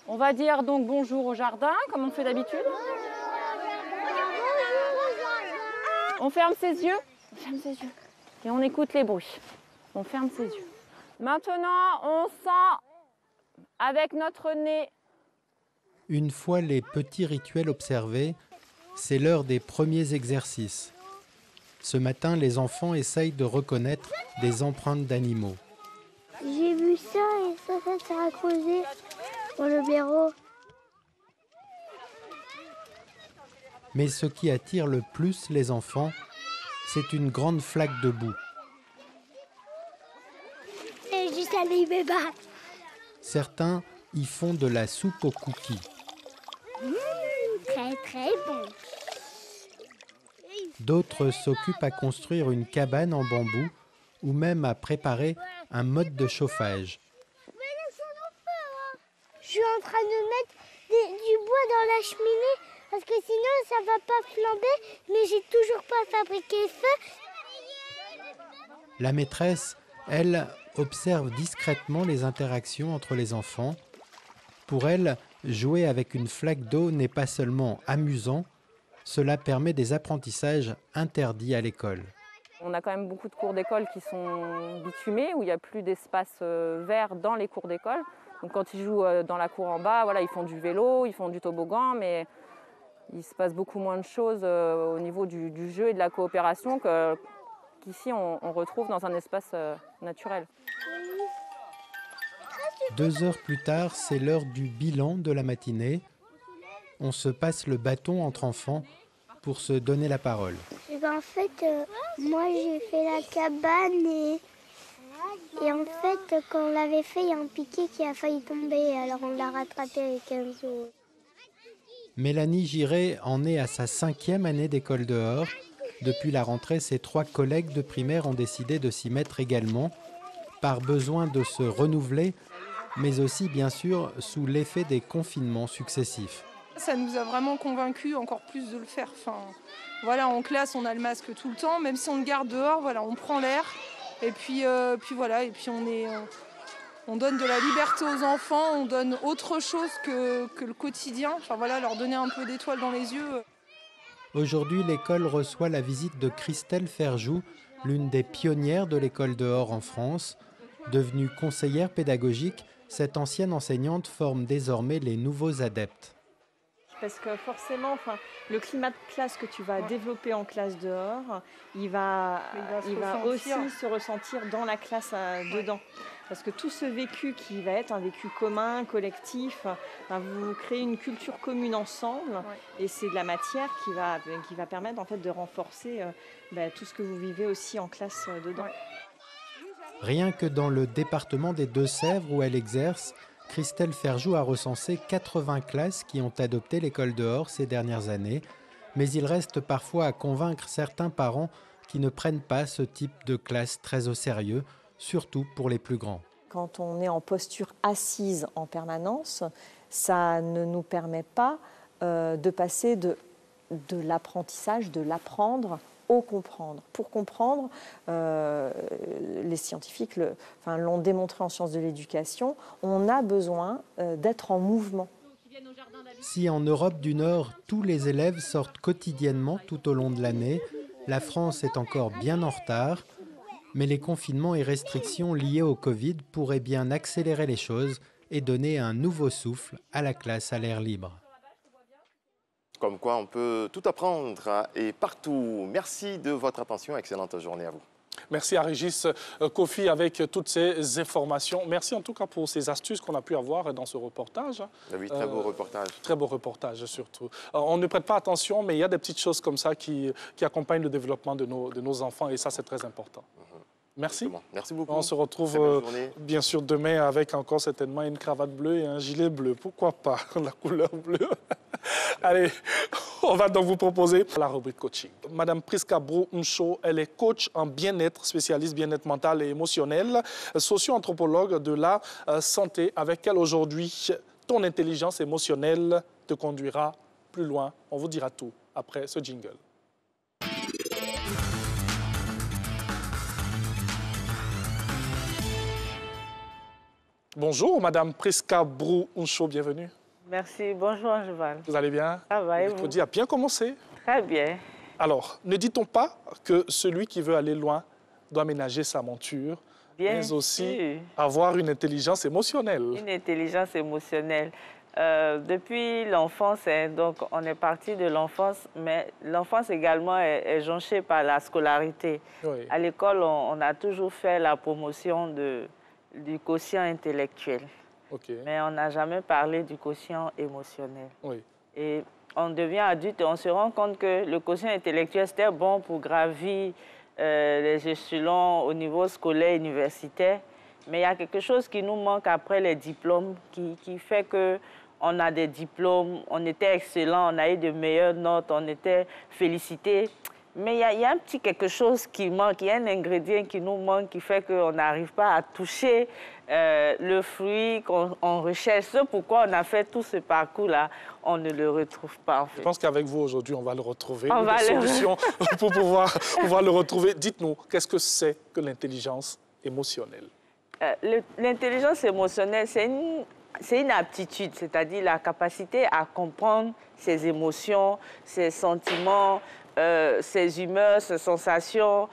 On va dire donc bonjour au jardin, comme on fait d'habitude. On ferme ses yeux. On ferme ses yeux. Et on écoute les bruits. On ferme ses yeux. Maintenant, on sent avec notre nez. Une fois les petits rituels observés, c'est l'heure des premiers exercices. Ce matin, les enfants essayent de reconnaître des empreintes d'animaux. J'ai vu ça et ça a creusé dans le blaireau. Mais ce qui attire le plus les enfants, c'est une grande flaque de boue. Et juste aller me battre. Certains y font de la soupe aux cookies. Très très bon. D'autres s'occupent à construire une cabane en bambou ou même à préparer un mode de chauffage. Je suis en train de mettre du bois dans la cheminée parce que sinon ça va pas flamber, mais j'ai toujours pas fabriqué le feu. La maîtresse, elle, observe discrètement les interactions entre les enfants. Pour elle, jouer avec une flaque d'eau n'est pas seulement amusant, cela permet des apprentissages interdits à l'école. On a quand même beaucoup de cours d'école qui sont bitumés, où il n'y a plus d'espace vert dans les cours d'école. Donc quand ils jouent dans la cour en bas, voilà, ils font du vélo, ils font du toboggan, mais il se passe beaucoup moins de choses au niveau du jeu et de la coopération qu'ici on retrouve dans un espace naturel. 2 heures plus tard, c'est l'heure du bilan de la matinée. On se passe le bâton entre enfants pour se donner la parole. En fait, moi j'ai fait la cabane et en fait, quand on l'avait fait, il y a un piquet qui a failli tomber, alors on l'a rattrapé avec un seau. Mélanie Giré en est à sa 5e année d'école dehors. Depuis la rentrée, ses 3 collègues de primaire ont décidé de s'y mettre également, par besoin de se renouveler, mais aussi bien sûr sous l'effet des confinements successifs. Ça nous a vraiment convaincus encore plus de le faire. Enfin, voilà, en classe, on a le masque tout le temps, même si on le garde dehors, voilà, on prend l'air. Et puis voilà, et puis on donne de la liberté aux enfants, on donne autre chose que le quotidien. Enfin voilà, leur donner un peu d'étoiles dans les yeux. Aujourd'hui, l'école reçoit la visite de Christelle Ferjou, l'une des pionnières de l'école dehors en France. Devenue conseillère pédagogique, cette ancienne enseignante forme désormais les nouveaux adeptes. Parce que forcément, le climat de classe que tu vas développer en classe dehors, il va aussi se ressentir dans la classe dedans. Parce que tout ce vécu qui va être un vécu commun, collectif, vous créez une culture commune ensemble. Ouais. Et c'est de la matière qui va permettre en fait, de renforcer tout ce que vous vivez aussi en classe dedans. Ouais. Rien que dans le département des Deux-Sèvres où elle exerce, Christelle Ferjou a recensé 80 classes qui ont adopté l'école dehors ces dernières années, mais il reste parfois à convaincre certains parents qui ne prennent pas ce type de classe très au sérieux, surtout pour les plus grands. Quand on est en posture assise en permanence, ça ne nous permet pas de passer de l'apprentissage, de l'apprendre au comprendre. Pour comprendre, les scientifiques l'ont démontré en sciences de l'éducation, on a besoin d'être en mouvement. Si en Europe du Nord, tous les élèves sortent quotidiennement tout au long de l'année, la France est encore bien en retard, mais les confinements et restrictions liés au Covid pourraient bien accélérer les choses et donner un nouveau souffle à la classe à l'air libre. Comme quoi, on peut tout apprendre et partout. Merci de votre attention. Excellente journée à vous. Merci à Régis Kofi avec toutes ces informations. Merci en tout cas pour ces astuces qu'on a pu avoir dans ce reportage. Oui, très beau reportage. Très beau reportage surtout. On ne prête pas attention, mais il y a des petites choses comme ça qui accompagnent le développement de nos enfants et ça, c'est très important. Merci. Merci beaucoup. On se retrouve bien sûr demain avec encore certainement une cravate bleue et un gilet bleu. Pourquoi pas la couleur bleue? Allez, on va donc vous proposer la rubrique coaching. Madame Priska Brou-Mcho, elle est coach en bien-être, spécialiste bien-être mental et émotionnel, socio-anthropologue de la santé. Avec elle aujourd'hui, ton intelligence émotionnelle te conduira plus loin. On vous dira tout après ce jingle. Bonjour, Madame Priska Brou-Mcho, bienvenue. Merci. Bonjour, Angeval. Vous allez bien? Ça va, et vous? Le mercredi a bien commencé. Très bien. Alors, ne dit-on pas que celui qui veut aller loin doit ménager sa monture, mais aussi avoir une intelligence émotionnelle? Une intelligence émotionnelle. Depuis l'enfance, donc on est parti de l'enfance, mais l'enfance également est jonchée par la scolarité. Oui. À l'école, on a toujours fait la promotion du quotient intellectuel. Okay. Mais on n'a jamais parlé du quotient émotionnel. Oui. Et on devient adulte et on se rend compte que le quotient intellectuel, c'était bon pour gravir les échelons au niveau scolaire, universitaire. Mais il y a quelque chose qui nous manque après les diplômes, qui fait qu'on a des diplômes, on était excellent, on a eu de meilleures notes, on était félicité. Mais il y a un petit quelque chose qui manque, il y a un ingrédient qui nous manque, qui fait qu'on n'arrive pas à toucher le fruit qu'on recherche. C'est pourquoi on a fait tout ce parcours-là, on ne le retrouve pas en fait. Je pense qu'avec vous aujourd'hui, on va le retrouver. On va des solutions pour pouvoir le retrouver. Dites-nous, qu'est-ce que c'est que l'intelligence émotionnelle? L'intelligence émotionnelle, c'est une aptitude, c'est-à-dire la capacité à comprendre ses émotions, ses sentiments, ses humeurs, ses sensations,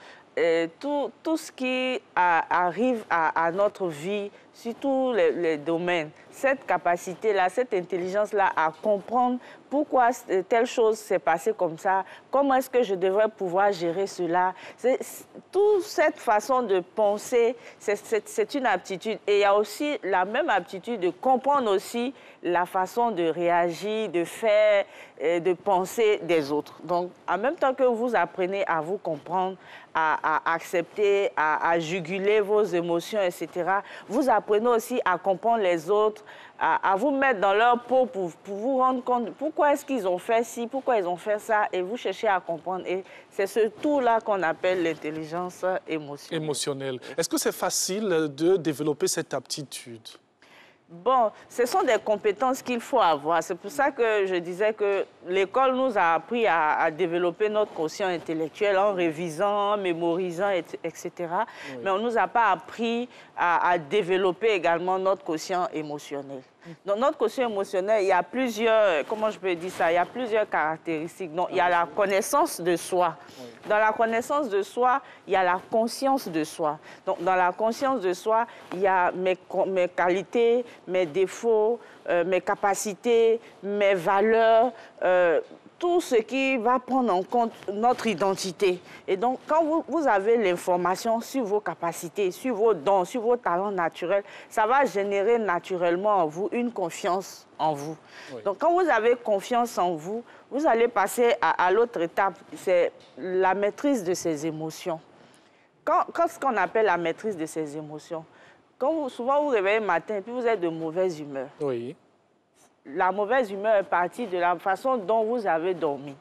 tout ce qui arrive à notre vie, sur tous les domaines. Cette capacité-là, cette intelligence-là à comprendre pourquoi telle chose s'est passée comme ça, comment est-ce que je devrais pouvoir gérer cela. Toute cette façon de penser, c'est une aptitude. Et il y a aussi la même aptitude de comprendre aussi la façon de réagir, de faire, de penser des autres. Donc, en même temps que vous apprenez à vous comprendre, à accepter, à juguler vos émotions, etc., vous apprenez aussi à comprendre les autres, à vous mettre dans leur peau pour vous rendre compte pourquoi est-ce qu'ils ont fait ci, pourquoi ils ont fait ça, et vous cherchez à comprendre. Et c'est ce tout-là qu'on appelle l'intelligence émotionnelle. Est-ce que c'est facile de développer cette aptitude? Bon, ce sont des compétences qu'il faut avoir. C'est pour ça que je disais que l'école nous a appris à développer notre quotient intellectuel en révisant, en mémorisant, etc. Oui. Mais on ne nous a pas appris à développer également notre quotient émotionnel. Dans notre quotient émotionnel, il y a plusieurs, comment je peux dire ça, il y a plusieurs caractéristiques. Donc, il y a la connaissance de soi. Oui. Dans la connaissance de soi, il y a la conscience de soi. Donc, dans la conscience de soi, il y a mes qualités, mes défauts, mes capacités, mes valeurs, tout ce qui va prendre en compte notre identité. Et donc, quand vous avez l'information sur vos capacités, sur vos dons, sur vos talents naturels, ça va générer naturellement en vous une confiance en vous. Oui. Donc, quand vous avez confiance en vous, vous allez passer à l'autre étape, c'est la maîtrise de ses émotions. Quand ce qu'on appelle la maîtrise de ses émotions, souvent vous réveillez le matin et puis vous êtes de mauvaise humeur. Oui. La mauvaise humeur est partie de la façon dont vous avez dormi.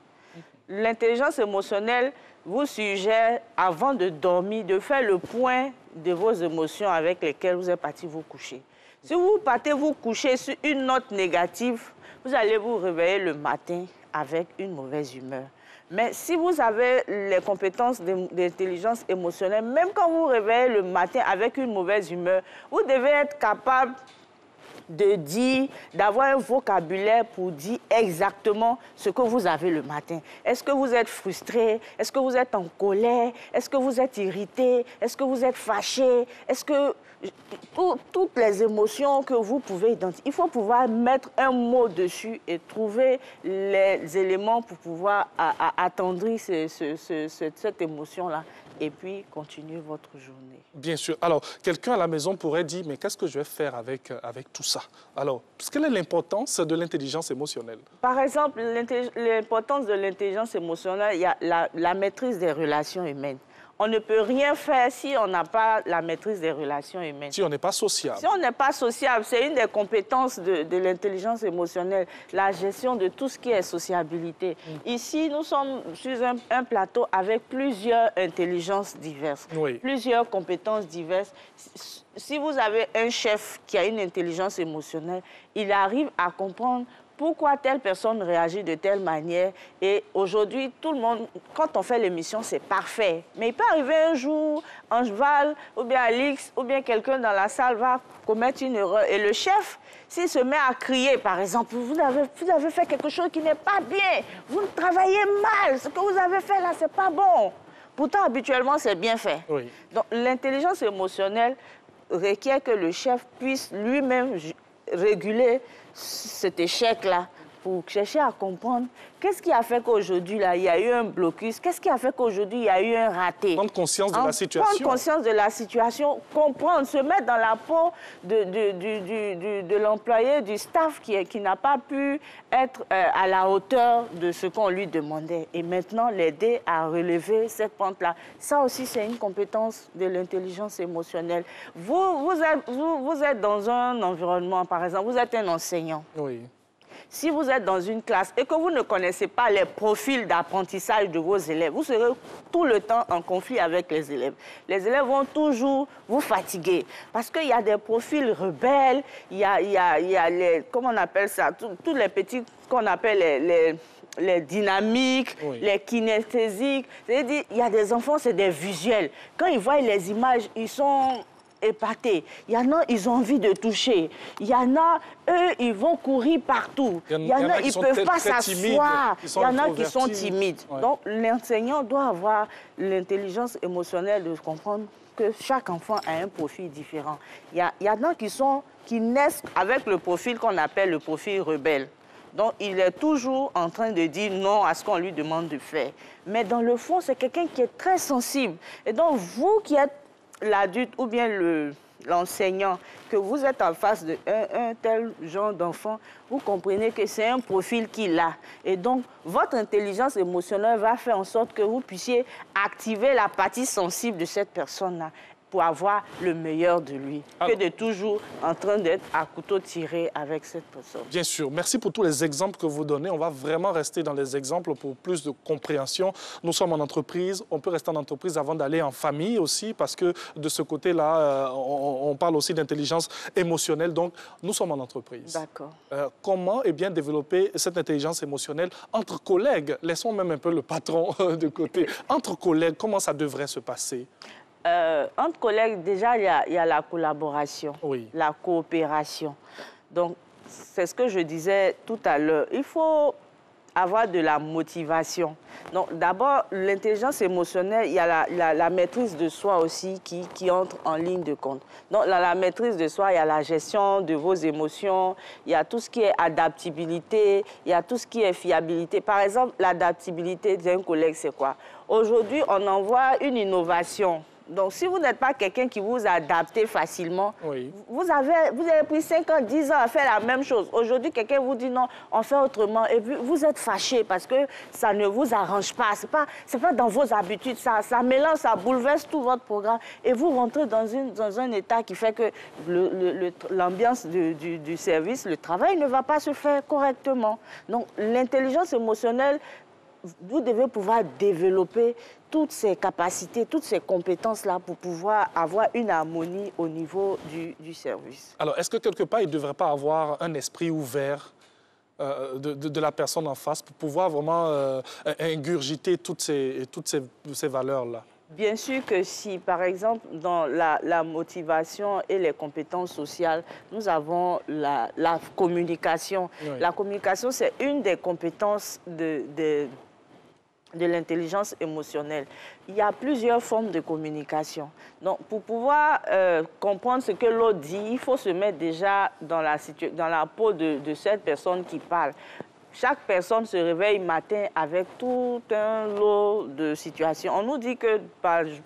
L'intelligence émotionnelle vous suggère, avant de dormir, de faire le point de vos émotions avec lesquelles vous êtes parti vous coucher. Si vous partez vous coucher sur une note négative, vous allez vous réveiller le matin avec une mauvaise humeur. Mais si vous avez les compétences d'intelligence émotionnelle, même quand vous vous réveillez le matin avec une mauvaise humeur, vous devez être capable de dire, d'avoir un vocabulaire pour dire exactement ce que vous avez le matin. Est-ce que vous êtes frustré? Est-ce que vous êtes en colère? Est-ce que vous êtes irrité? Est-ce que vous êtes fâché? Est-ce que toutes les émotions que vous pouvez identifier, il faut pouvoir mettre un mot dessus et trouver les éléments pour pouvoir attendrir cette émotion-là et puis continuer votre journée. Bien sûr. Alors, quelqu'un à la maison pourrait dire, mais qu'est-ce que je vais faire avec tout ça? Alors, quelle est l'importance de l'intelligence émotionnelle? Par exemple, l'importance de l'intelligence émotionnelle, il y a la maîtrise des relations humaines. On ne peut rien faire si on n'a pas la maîtrise des relations humaines. Si on n'est pas sociable. Si on n'est pas sociable, c'est une des compétences de l'intelligence émotionnelle, la gestion de tout ce qui est sociabilité. Ici, nous sommes sur un plateau avec plusieurs intelligences diverses, plusieurs compétences diverses. Si vous avez un chef qui a une intelligence émotionnelle, il arrive à comprendre pourquoi telle personne réagit de telle manière. Et aujourd'hui, tout le monde, quand on fait l'émission, c'est parfait. Mais il peut arriver un jour, Angeval, ou bien Alix, ou bien quelqu'un dans la salle va commettre une erreur. Et le chef, s'il se met à crier, par exemple, vous avez fait quelque chose qui n'est pas bien, vous travaillez mal, ce que vous avez fait là, c'est pas bon. Pourtant, habituellement, c'est bien fait. Oui. Donc, l'intelligence émotionnelle requiert que le chef puisse lui-même réguler cet échec-là pour chercher à comprendre qu'est-ce qui a fait qu'aujourd'hui, là, il y a eu un blocus, qu'est-ce qui a fait qu'aujourd'hui, il y a eu un raté. Prendre conscience de la situation. Prendre conscience de la situation, comprendre, se mettre dans la peau de l'employé, du staff qui n'a pas pu être à la hauteur de ce qu'on lui demandait. Et maintenant, l'aider à relever cette pente-là. Ça aussi, c'est une compétence de l'intelligence émotionnelle. Vous êtes dans un environnement, par exemple, vous êtes un enseignant. Oui. Si vous êtes dans une classe et que vous ne connaissez pas les profils d'apprentissage de vos élèves, vous serez tout le temps en conflit avec les élèves. Les élèves vont toujours vous fatiguer parce qu'il y a des profils rebelles, il y a les, comment on appelle ça, tous les petits qu'on appelle les dynamiques, oui, les kinesthésiques. C'est-à-dire, il y a des enfants, c'est des visuels. Quand ils voient les images, ils sont épatés. Il y en a, ils ont envie de toucher. Il y en a, eux, ils vont courir partout. Il y en a, ils ne peuvent pas s'asseoir. Il y en a qui sont timides. Ouais. Donc, l'enseignant doit avoir l'intelligence émotionnelle de comprendre que chaque enfant a un profil différent. Il y en a qui naissent avec le profil qu'on appelle le profil rebelle. Donc, il est toujours en train de dire non à ce qu'on lui demande de faire. Mais dans le fond, c'est quelqu'un qui est très sensible. Et donc, vous qui êtes l'adulte ou bien l'enseignant, que vous êtes en face d'un tel genre d'enfant, vous comprenez que c'est un profil qu'il a. Et donc, votre intelligence émotionnelle va faire en sorte que vous puissiez activer la partie sensible de cette personne-là pour avoir le meilleur de lui, que de toujours en train d'être à couteau tiré avec cette personne. Bien sûr. Merci pour tous les exemples que vous donnez. On va vraiment rester dans les exemples pour plus de compréhension. Nous sommes en entreprise. On peut rester en entreprise avant d'aller en famille aussi, parce que de ce côté-là, on parle aussi d'intelligence émotionnelle. Donc, nous sommes en entreprise. D'accord. Comment bien développer cette intelligence émotionnelle entre collègues? Laissons même un peu le patron de côté. Entre collègues, comment ça devrait se passer? Entre collègues, déjà, il y a la collaboration, oui, la coopération. Donc, c'est ce que je disais tout à l'heure. Il faut avoir de la motivation. Donc, d'abord, l'intelligence émotionnelle, il y a la maîtrise de soi aussi qui entre en ligne de compte. Donc, dans la maîtrise de soi, il y a la gestion de vos émotions, il y a tout ce qui est adaptabilité, il y a tout ce qui est fiabilité. Par exemple, l'adaptabilité d'un collègue, c'est quoi? Aujourd'hui, on envoie une innovation. Donc, si vous n'êtes pas quelqu'un qui vous adapte facilement, oui, vous avez pris 5 ans, 10 ans à faire la même chose. Aujourd'hui, quelqu'un vous dit non, on fait autrement. Et puis, vous êtes fâché parce que ça ne vous arrange pas. C'est pas dans vos habitudes. Ça mélange, ça bouleverse tout votre programme. Et vous rentrez dans un état qui fait que l'ambiance du service, le travail ne va pas se faire correctement. Donc, l'intelligence émotionnelle, vous devez pouvoir développer toutes ces capacités, toutes ces compétences-là pour pouvoir avoir une harmonie au niveau du service. Alors, est-ce que quelque part, il ne devrait pas avoir un esprit ouvert de la personne en face pour pouvoir vraiment ingurgiter toutes ces valeurs-là? Bien sûr que si, par exemple, dans la motivation et les compétences sociales, nous avons la communication. Oui. La communication, c'est une des compétences de l'intelligence émotionnelle. Il y a plusieurs formes de communication. Donc, pour pouvoir comprendre ce que l'autre dit, il faut se mettre déjà dans la peau de cette personne qui parle. Chaque personne se réveille matin avec tout un lot de situations. On nous dit que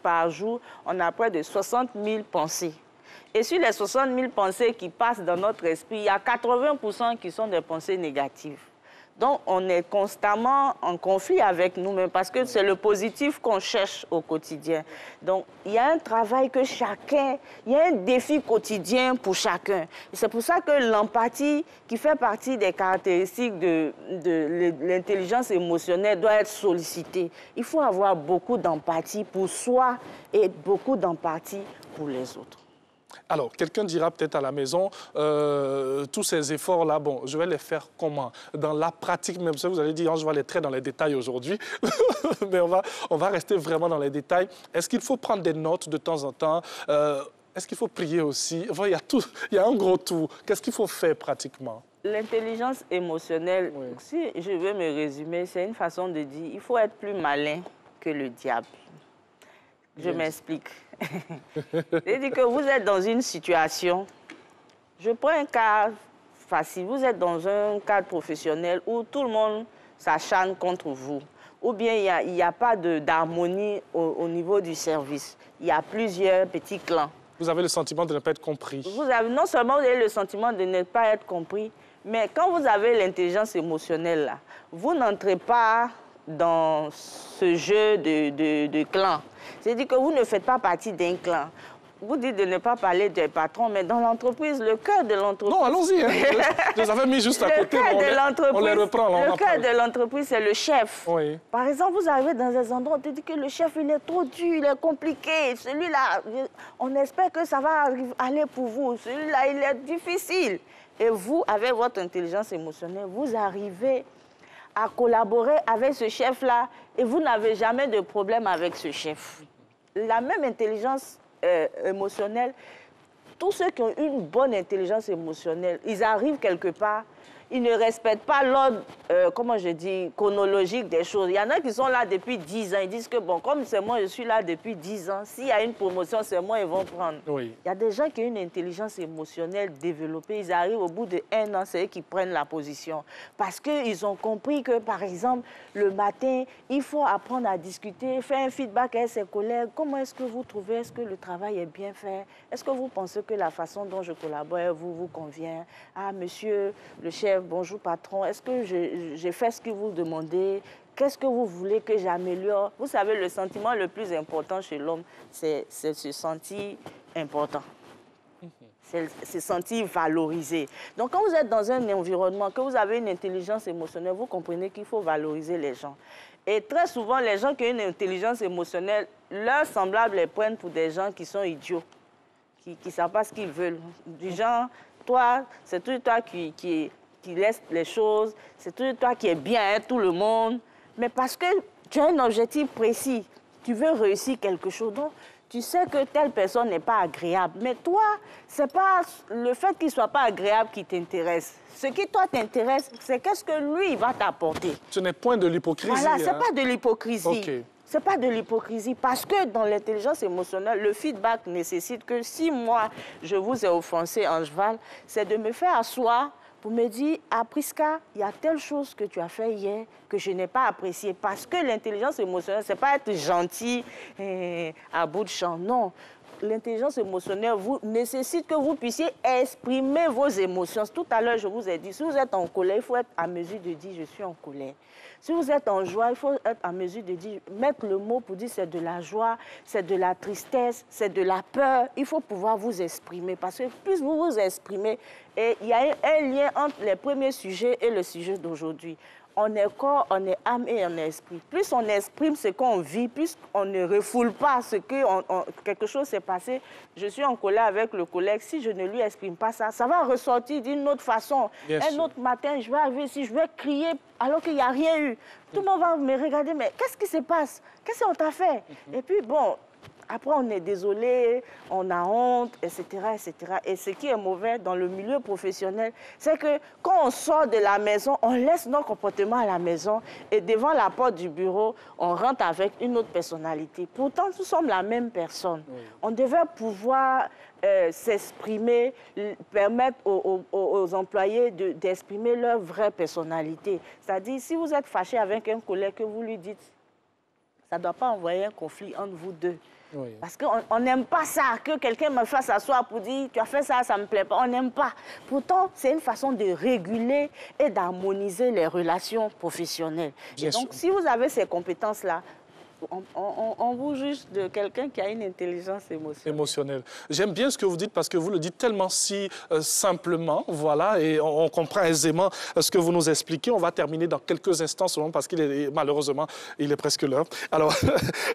par jour, on a près de 60 000 pensées. Et sur les 60 000 pensées qui passent dans notre esprit, il y a 80% qui sont des pensées négatives. Donc, on est constamment en conflit avec nous-mêmes parce que c'est le positif qu'on cherche au quotidien. Donc, il y a un travail que il y a un défi quotidien pour chacun. C'est pour ça que l'empathie, qui fait partie des caractéristiques de l'intelligence émotionnelle, doit être sollicitée. Il faut avoir beaucoup d'empathie pour soi et beaucoup d'empathie pour les autres. Alors, quelqu'un dira peut-être à la maison, tous ces efforts-là, bon, je vais les faire comment? Dans la pratique, même ça, vous allez dire, je vais aller très dans les détails aujourd'hui, mais on va rester vraiment dans les détails. Est-ce qu'il faut prendre des notes de temps en temps? Est-ce qu'il faut prier aussi? Enfin, il y a un gros tout. Qu'est-ce qu'il faut faire pratiquement? L'intelligence émotionnelle, si je veux me résumer, c'est une façon de dire, il faut être plus malin que le diable. Je m'explique. C'est-à-dire que vous êtes dans une situation, je prends un cas facile, vous êtes dans un cadre professionnel où tout le monde s'acharne contre vous, ou bien il n'y a pas d'harmonie au niveau du service. Il y a plusieurs petits clans. Vous avez le sentiment de ne pas être compris. Non seulement vous avez le sentiment de ne pas être compris, mais quand vous avez l'intelligence émotionnelle, là, vous n'entrez pas dans ce jeu de clan. C'est-à-dire que vous ne faites pas partie d'un clan. Vous dites de ne pas parler des patrons, mais dans l'entreprise, le cœur de l'entreprise... Non, allons-y. Hein. Je les avais mis juste à côté, mais on les reprend. Le cœur de l'entreprise, c'est le chef. Oui. Par exemple, vous arrivez dans des endroits où on te dit que le chef, il est trop dur, il est compliqué. Celui-là, on espère que ça va aller pour vous. Celui-là, il est difficile. Et vous, avec votre intelligence émotionnelle, vous arrivez à collaborer avec ce chef-là et vous n'avez jamais de problème avec ce chef. La même intelligence émotionnelle, tous ceux qui ont une bonne intelligence émotionnelle, ils arrivent quelque part, ils ne respectent pas l'ordre, comment je dis, chronologique des choses. Il y en a qui sont là depuis 10 ans, ils disent que bon, comme c'est moi, je suis là depuis 10 ans, s'il y a une promotion, c'est moi, ils vont prendre. Oui. Il y a des gens qui ont une intelligence émotionnelle développée, ils arrivent au bout d'1 an, c'est eux qui prennent la position. Parce qu'ils ont compris que, par exemple, le matin, il faut apprendre à discuter, faire un feedback avec ses collègues. Comment est-ce que vous trouvez, est-ce que le travail est bien fait? Est-ce que vous pensez que la façon dont je collabore vous convient? Ah, monsieur le chef, bonjour patron, est-ce que j'ai fait ce que vous demandez? Qu'est-ce que vous voulez que j'améliore? Vous savez, le sentiment le plus important chez l'homme, c'est se sentir important. C'est se sentir valorisé. Donc, quand vous êtes dans un environnement, que vous avez une intelligence émotionnelle, vous comprenez qu'il faut valoriser les gens. Et très souvent, les gens qui ont une intelligence émotionnelle, leurs semblables les prennent pour des gens qui sont idiots, qui ne savent pas ce qu'ils veulent. Du genre, toi, c'est tout toi qui laisse les choses, c'est tout toi qui est bien avec tout le monde. Mais parce que tu as un objectif précis, tu veux réussir quelque chose, donc tu sais que telle personne n'est pas agréable. Mais toi, ce n'est pas le fait qu'il ne soit pas agréable qui t'intéresse. Ce qui, toi, t'intéresse, c'est qu'est-ce que lui, il va t'apporter. Ce n'est point de l'hypocrisie. Voilà, ce n'est pas de l'hypocrisie. Okay. Ce n'est pas de l'hypocrisie. Parce que dans l'intelligence émotionnelle, le feedback nécessite que si moi, je vous ai offensé en cheval, c'est de me faire asseoir pour me dire, ah, Prisca, il y a telle chose que tu as fait hier que je n'ai pas appréciée. Parce que l'intelligence émotionnelle, ce n'est pas être gentil à bout de champ. Non. L'intelligence émotionnelle vous nécessite que vous puissiez exprimer vos émotions. Tout à l'heure, je vous ai dit, si vous êtes en colère, il faut être à mesure de dire « je suis en colère ». Si vous êtes en joie, il faut être à mesure de dire, mettre le mot pour dire c'est de la joie, c'est de la tristesse, c'est de la peur. Il faut pouvoir vous exprimer parce que plus vous vous exprimez, et il y a un lien entre les premiers sujets et le sujet d'aujourd'hui. On est corps, on est âme et on est esprit. Plus on exprime ce qu'on vit, plus on ne refoule pas ce que quelque chose s'est passé. Je suis en colère avec le collègue. Si je ne lui exprime pas ça, ça va ressortir d'une autre façon. Un autre matin, je vais arriver ici, je vais crier alors qu'il n'y a rien eu. Tout le monde va me regarder, mais qu'est-ce qui se passe? Qu'est-ce qu'on t'a fait? Et puis, bon, après, on est désolé, on a honte, etc., etc. Et ce qui est mauvais dans le milieu professionnel, c'est que quand on sort de la maison, on laisse nos comportements à la maison et devant la porte du bureau, on rentre avec une autre personnalité. Pourtant, nous sommes la même personne. Oui. On devait pouvoir s'exprimer, permettre aux employés d'exprimer leur vraie personnalité. C'est-à-dire, si vous êtes fâché avec un collègue que vous lui dites, ça ne doit pas envoyer un conflit entre vous deux. Oui. Parce qu'on n'aime pas ça, que quelqu'un me fasse asseoir pour dire « tu as fait ça, ça ne me plaît pas ». On n'aime pas. Pourtant, c'est une façon de réguler et d'harmoniser les relations professionnelles. Et donc, si vous avez ces compétences-là, on vous juge de quelqu'un qui a une intelligence émotionnelle. J'aime bien ce que vous dites parce que vous le dites tellement si simplement, voilà, et on comprend aisément ce que vous nous expliquez. On va terminer dans quelques instants seulement parce qu'il est malheureusement, il est presque l'heure. Alors,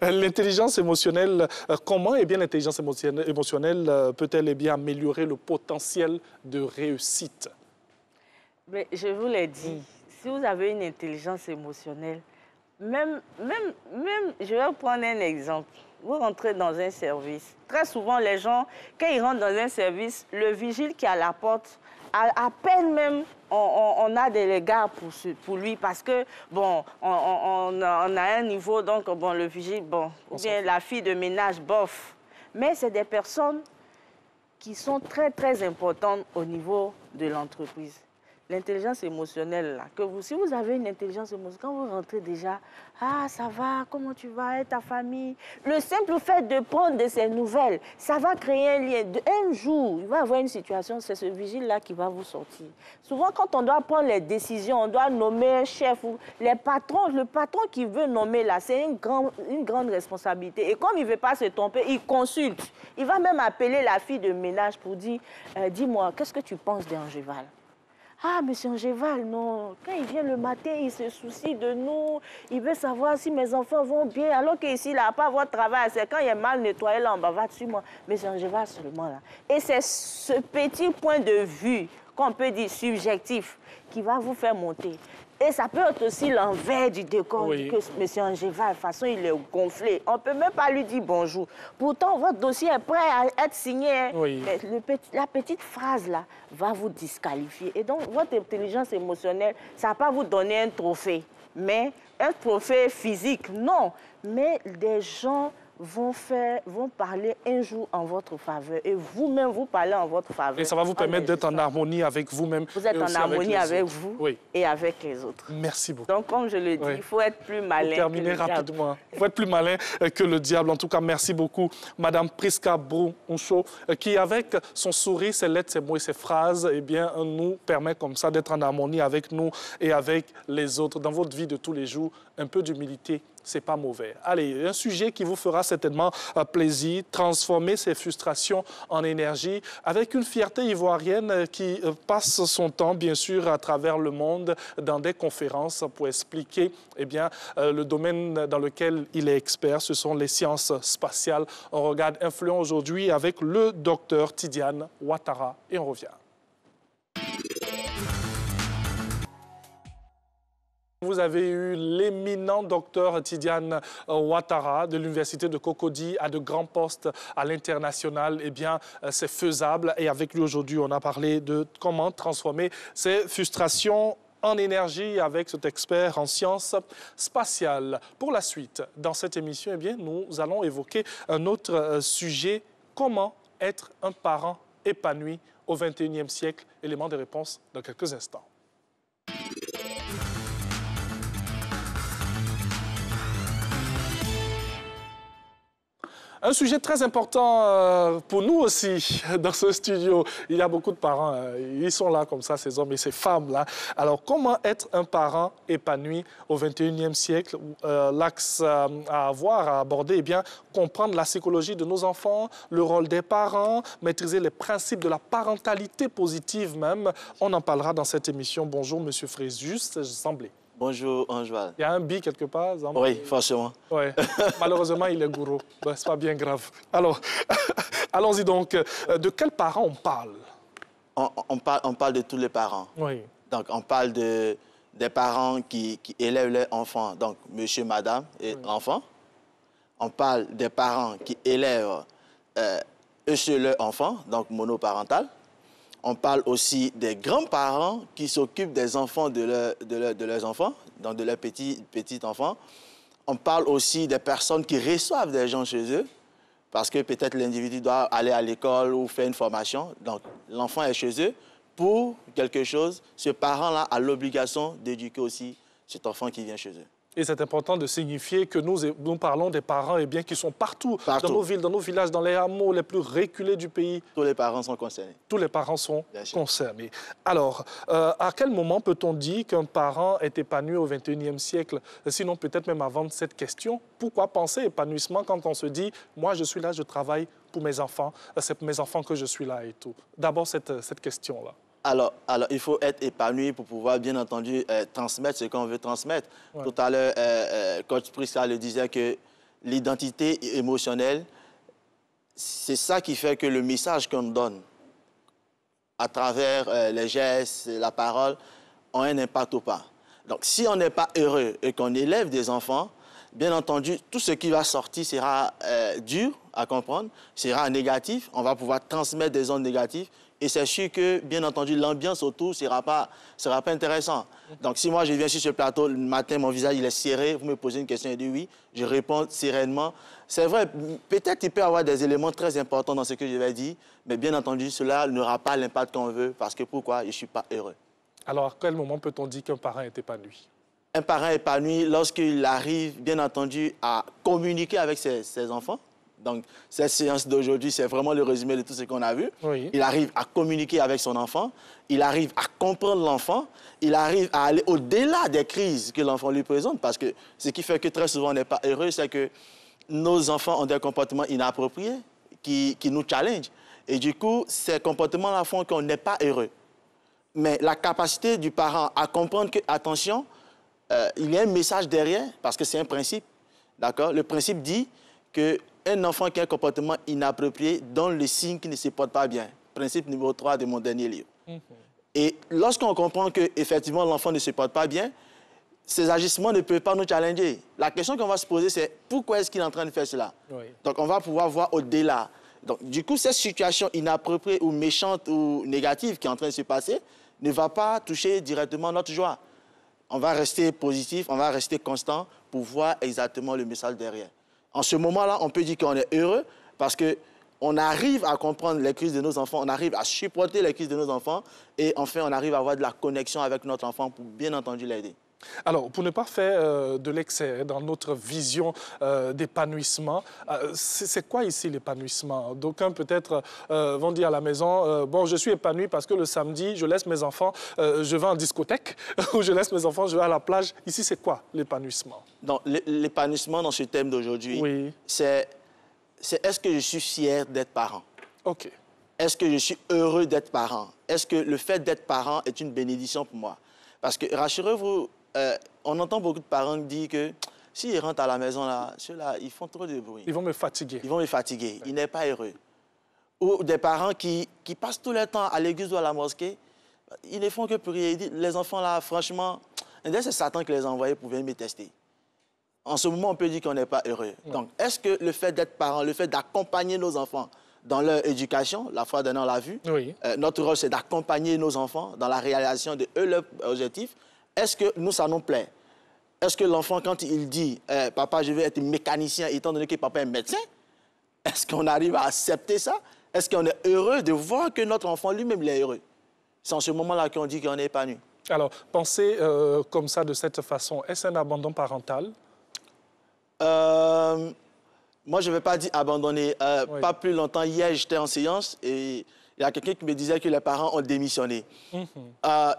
l'intelligence émotionnelle, comment l'intelligence émotionnelle peut-elle améliorer le potentiel de réussite? Mais je vous l'ai dit, si vous avez une intelligence émotionnelle, même, je vais vous prendre un exemple. Vous rentrez dans un service. Très souvent, les gens, quand ils rentrent dans un service, le vigile qui est à la porte, à peine même, on a des regards pour lui parce que, bon, on a un niveau, donc, bon, le vigile, bon, ou bien la fille de ménage, bof. Mais c'est des personnes qui sont très, très importantes au niveau de l'entreprise. L'intelligence émotionnelle, là, si vous avez une intelligence émotionnelle, quand vous rentrez déjà, ah, ça va, comment tu vas, et ta famille? Le simple fait de prendre de ces nouvelles, ça va créer un lien. Un jour, il va y avoir une situation, c'est ce vigile-là qui va vous sortir. Souvent, quand on doit prendre les décisions, on doit nommer un chef, ou le patron qui veut nommer là, c'est une grande responsabilité. Et comme il ne veut pas se tromper, il consulte. Il va même appeler la fille de ménage pour dire, dis-moi, qu'est-ce que tu penses d'Angéval? Ah, monsieur Angéval, non. Quand il vient le matin, il se soucie de nous. Il veut savoir si mes enfants vont bien. Alors qu'ici, il n'a pas votre travail. C'est quand il est mal nettoyé, là, on va dessus, moi. Monsieur Angéval seulement, là. Et c'est ce petit point de vue, qu'on peut dire subjectif, qui va vous faire monter. Et ça peut être aussi l'envers du décor, oui. Que M. Angéval, de toute façon, il est gonflé. On ne peut même pas lui dire bonjour. Pourtant, votre dossier est prêt à être signé. Oui. Mais la petite phrase, là, va vous disqualifier. Et donc, votre intelligence émotionnelle, ça ne va pas vous donner un trophée. Mais un trophée physique, non. Mais des gens vont parler un jour en votre faveur. Et vous-même, vous parlez en votre faveur. Et ça va vous permettre d'être en harmonie avec vous-même. Vous êtes en harmonie avec vous et avec les autres. Merci beaucoup. Donc, comme je le dis, il faut être plus malin. Pour terminer rapidement, il faut être plus malin que le diable. En tout cas, merci beaucoup, Madame Priska Brou-Oncho, qui, avec son sourire, ses lettres, ses mots et ses phrases, eh bien, nous permet comme ça d'être en harmonie avec nous et avec les autres. Dans votre vie de tous les jours, un peu d'humilité, c'est pas mauvais. Allez, un sujet qui vous fera certainement plaisir, transformer ses frustrations en énergie avec une fierté ivoirienne qui passe son temps, bien sûr, à travers le monde dans des conférences pour expliquer eh bien, le domaine dans lequel il est expert. Ce sont les sciences spatiales. On regarde Influent aujourd'hui avec le docteur Tidiane Ouattara et on revient. Vous avez eu l'éminent docteur Tidiane Ouattara de l'Université de Cocody à de grands postes à l'international. Eh bien, c'est faisable. Et avec lui aujourd'hui, on a parlé de comment transformer ses frustrations en énergie avec cet expert en sciences spatiales. Pour la suite, dans cette émission, eh bien, nous allons évoquer un autre sujet. Comment être un parent épanoui au XXIe siècle? Élément de réponse dans quelques instants. Un sujet très important pour nous aussi dans ce studio. Il y a beaucoup de parents, ils sont là comme ça, ces hommes et ces femmes-là. Alors, comment être un parent épanoui au XXIe siècle? L'axe à avoir, à aborder, eh bien, comprendre la psychologie de nos enfants, le rôle des parents, maîtriser les principes de la parentalité positive même. On en parlera dans cette émission. Bonjour, Monsieur Fréjus, semblait. Bonjour, Anjoal. Il y a un bi quelque part, Zambé? Oui, forcément. Oui. Malheureusement, il est gourou. Ben, c'est pas bien grave. Alors, allons-y donc. De quels parents on parle? On parle de tous les parents. Oui. Donc, on parle des parents qui élèvent leurs enfants, donc monsieur, madame et enfants. On parle des parents qui élèvent eux seuls leurs enfants, donc monoparental. On parle aussi des grands-parents qui s'occupent des enfants de leurs enfants, donc de leurs petits-enfants. On parle aussi des personnes qui reçoivent des gens chez eux, parce que peut-être l'individu doit aller à l'école ou faire une formation. Donc, l'enfant est chez eux pour quelque chose. Ce parent-là a l'obligation d'éduquer aussi cet enfant qui vient chez eux. Et c'est important de signifier que nous parlons des parents qui sont partout, dans nos villes, dans nos villages, dans les hameaux les plus reculés du pays. Tous les parents sont concernés. Tous les parents sont concernés. Alors, à quel moment peut-on dire qu'un parent est épanoui au XXIe siècle? Sinon, peut-être même avant cette question, pourquoi penser épanouissement quand on se dit « moi, je suis là, je travaille pour mes enfants, c'est pour mes enfants que je suis là et tout ». D'abord, cette question-là. Alors, il faut être épanoui pour pouvoir, bien entendu, transmettre ce qu'on veut transmettre. Ouais. Tout à l'heure, Coach Prisca le disait que l'identité émotionnelle, c'est ça qui fait que le message qu'on donne à travers les gestes, la parole, ont un impact ou pas. Donc, si on n'est pas heureux et qu'on élève des enfants, bien entendu, tout ce qui va sortir sera dur à comprendre, sera négatif. On va pouvoir transmettre des ondes négatives. Et c'est sûr que, bien entendu, l'ambiance autour ne sera pas intéressant. Donc, si moi, je viens sur ce plateau, le matin, mon visage il est serré, vous me posez une question, je dis oui, je réponds sereinement. C'est vrai, peut-être qu'il peut y avoir des éléments très importants dans ce que je vais dire, mais bien entendu, cela n'aura pas l'impact qu'on veut, parce que pourquoi? Je ne suis pas heureux. Alors, à quel moment peut-on dire qu'un parent est épanoui? Un parent épanoui lorsqu'il arrive, bien entendu, à communiquer avec ses enfants. Donc, cette séance d'aujourd'hui, c'est vraiment le résumé de tout ce qu'on a vu. Oui. Il arrive à communiquer avec son enfant, il arrive à comprendre l'enfant, il arrive à aller au-delà des crises que l'enfant lui présente. Parce que ce qui fait que très souvent on n'est pas heureux, c'est que nos enfants ont des comportements inappropriés qui nous challengent. Et du coup, ces comportements-là font qu'on n'est pas heureux. Mais la capacité du parent à comprendre que, attention, il y a un message derrière, parce que c'est un principe. D'accord? Le principe dit qu'un enfant qui a un comportement inapproprié donne le signe qu'il ne se porte pas bien. Principe numéro 3 de mon dernier livre. Et lorsqu'on comprend qu'effectivement l'enfant ne se porte pas bien, ces agissements ne peuvent pas nous challenger. La question qu'on va se poser, c'est pourquoi est-ce qu'il est en train de faire cela? Donc on va pouvoir voir au-delà. Donc du coup, cette situation inappropriée ou méchante ou négative qui est en train de se passer ne va pas toucher directement notre joie. On va rester positif, on va rester constant pour voir exactement le message derrière. En ce moment-là, on peut dire qu'on est heureux parce qu'on arrive à comprendre les crises de nos enfants, on arrive à supporter les crises de nos enfants et enfin, on arrive à avoir de la connexion avec notre enfant pour bien entendu l'aider. Alors, pour ne pas faire de l'excès dans notre vision d'épanouissement, c'est quoi ici l'épanouissement? D'aucuns peut-être vont dire à la maison, bon, je suis épanoui parce que le samedi, je laisse mes enfants, je vais en discothèque ou je laisse mes enfants, je vais à la plage. Ici, c'est quoi l'épanouissement? L'épanouissement dans ce thème d'aujourd'hui, oui. C'est est-ce que je suis fier d'être parent? OK. Est-ce que je suis heureux d'être parent? Est-ce que le fait d'être parent est une bénédiction pour moi? Parce que, rassurez-vous, on entend beaucoup de parents dire que s'ils rentrent à la maison, ceux-là, ils font trop de bruit. Ils vont me fatiguer. Ils vont me fatiguer. Ils n'est pas heureux. Ou des parents qui passent tout le temps à l'église ou à la mosquée, ils ne font que prier. Les enfants, là, franchement, c'est Satan qui les a envoyés pour venir me tester. En ce moment, on peut dire qu'on n'est pas heureux. Ouais. Donc, est-ce que le fait d'être parent, le fait d'accompagner nos enfants dans leur éducation, la fois d'un an, on l'a vu, oui. Notre rôle, c'est d'accompagner nos enfants dans la réalisation de leurs objectifs. Est-ce que nous, ça nous plaît? Est-ce que l'enfant, quand il dit « Papa, je veux être mécanicien », étant donné que papa est médecin, est-ce qu'on arrive à accepter ça? Est-ce qu'on est heureux de voir que notre enfant lui-même est heureux? C'est en ce moment-là qu'on dit qu'on est épanoui. Alors, penser comme ça, de cette façon, est-ce un abandon parental? Moi, je ne vais pas dire abandonner. Oui. Pas plus longtemps, hier, j'étais en séance et il y a quelqu'un qui me disait que les parents ont démissionné.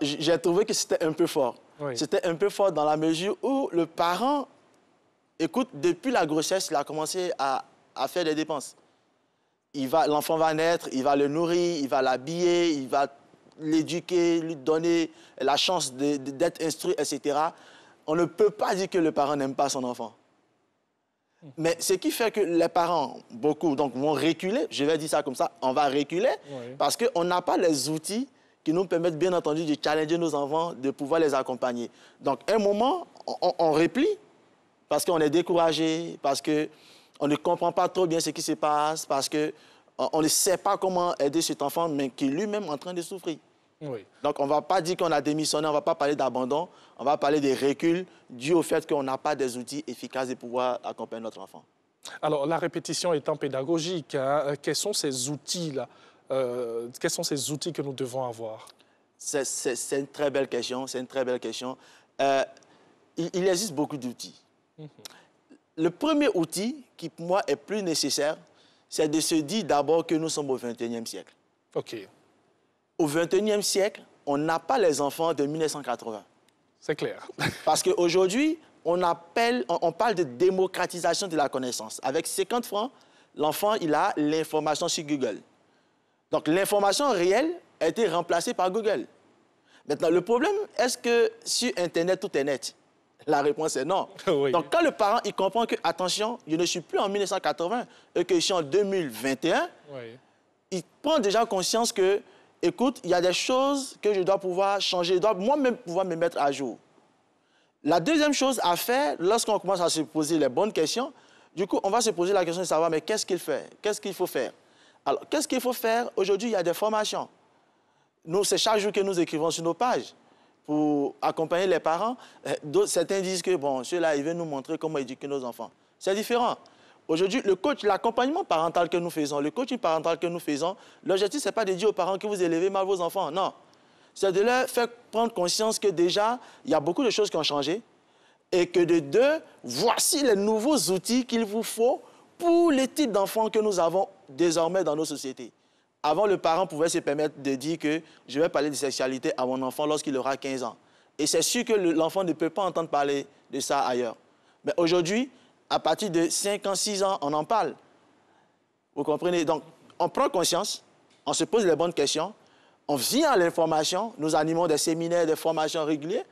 J'ai trouvé que c'était un peu fort. Oui. C'était un peu fort dans la mesure où le parent, écoute, depuis la grossesse, il a commencé à faire des dépenses. L'enfant va naître, il va le nourrir, il va l'habiller, il va l'éduquer, lui donner la chance d'être instruit, etc. On ne peut pas dire que le parent n'aime pas son enfant. Mais ce qui fait que les parents, beaucoup, donc, vont reculer, je vais dire ça comme ça, on va reculer, oui. Parce qu'on n'a pas les outils qui nous permettent, bien entendu, de challenger nos enfants, de pouvoir les accompagner. Donc, à un moment, on replie, parce qu'on est découragé, parce qu'on ne comprend pas trop bien ce qui se passe, parce qu'on ne sait pas comment aider cet enfant, mais qui est lui-même en train de souffrir. Oui. Donc, on ne va pas dire qu'on a démissionné, on ne va pas parler d'abandon, on va parler des reculs dus au fait qu'on n'a pas des outils efficaces de pouvoir accompagner notre enfant. Alors, la répétition étant pédagogique, hein, quels sont ces outils-là? Quels sont ces outils que nous devons avoir? C'est une très belle question, c'est une très belle question. il existe beaucoup d'outils. Le premier outil qui, pour moi, est plus nécessaire, c'est de se dire d'abord que nous sommes au XXIe siècle. OK. Au XXIe siècle, on n'a pas les enfants de 1980. C'est clair. Parce qu'aujourd'hui, on parle de démocratisation de la connaissance. Avec 50 francs, l'enfant, il a l'information sur Google. Donc, l'information réelle a été remplacée par Google. Maintenant, le problème, est-ce que sur Internet, tout est net? La réponse est non. Oui. Donc, quand le parent il comprend que, attention, je ne suis plus en 1980 et que je suis en 2021, oui, il prend déjà conscience que, écoute, il y a des choses que je dois pouvoir changer, je dois moi-même pouvoir me mettre à jour. La deuxième chose à faire, lorsqu'on commence à se poser les bonnes questions, du coup, on va se poser la question de savoir, mais qu'est-ce qu'il fait? Qu'est-ce qu'il faut faire? Alors, qu'est-ce qu'il faut faire? Aujourd'hui, il y a des formations. Nous, c'est chaque jour que nous écrivons sur nos pages pour accompagner les parents. Certains disent que, bon, ceux-là, ils veulent nous montrer comment éduquer nos enfants. C'est différent. Aujourd'hui, l'accompagnement parental que nous faisons, le coaching parental que nous faisons, l'objectif, ce n'est pas de dire aux parents que vous élevez mal vos enfants, non. C'est de leur faire prendre conscience que déjà, il y a beaucoup de choses qui ont changé et que de deux, voici les nouveaux outils qu'il vous faut pour les types d'enfants que nous avons désormais dans nos sociétés. Avant, le parent pouvait se permettre de dire que je vais parler de sexualité à mon enfant lorsqu'il aura 15 ans. Et c'est sûr que l'enfant ne peut pas entendre parler de ça ailleurs. Mais aujourd'hui, à partir de 5 ans, 6 ans, on en parle. Vous comprenez? Donc, on prend conscience, on se pose les bonnes questions, on vient à l'information, nous animons des séminaires, des formations régulières.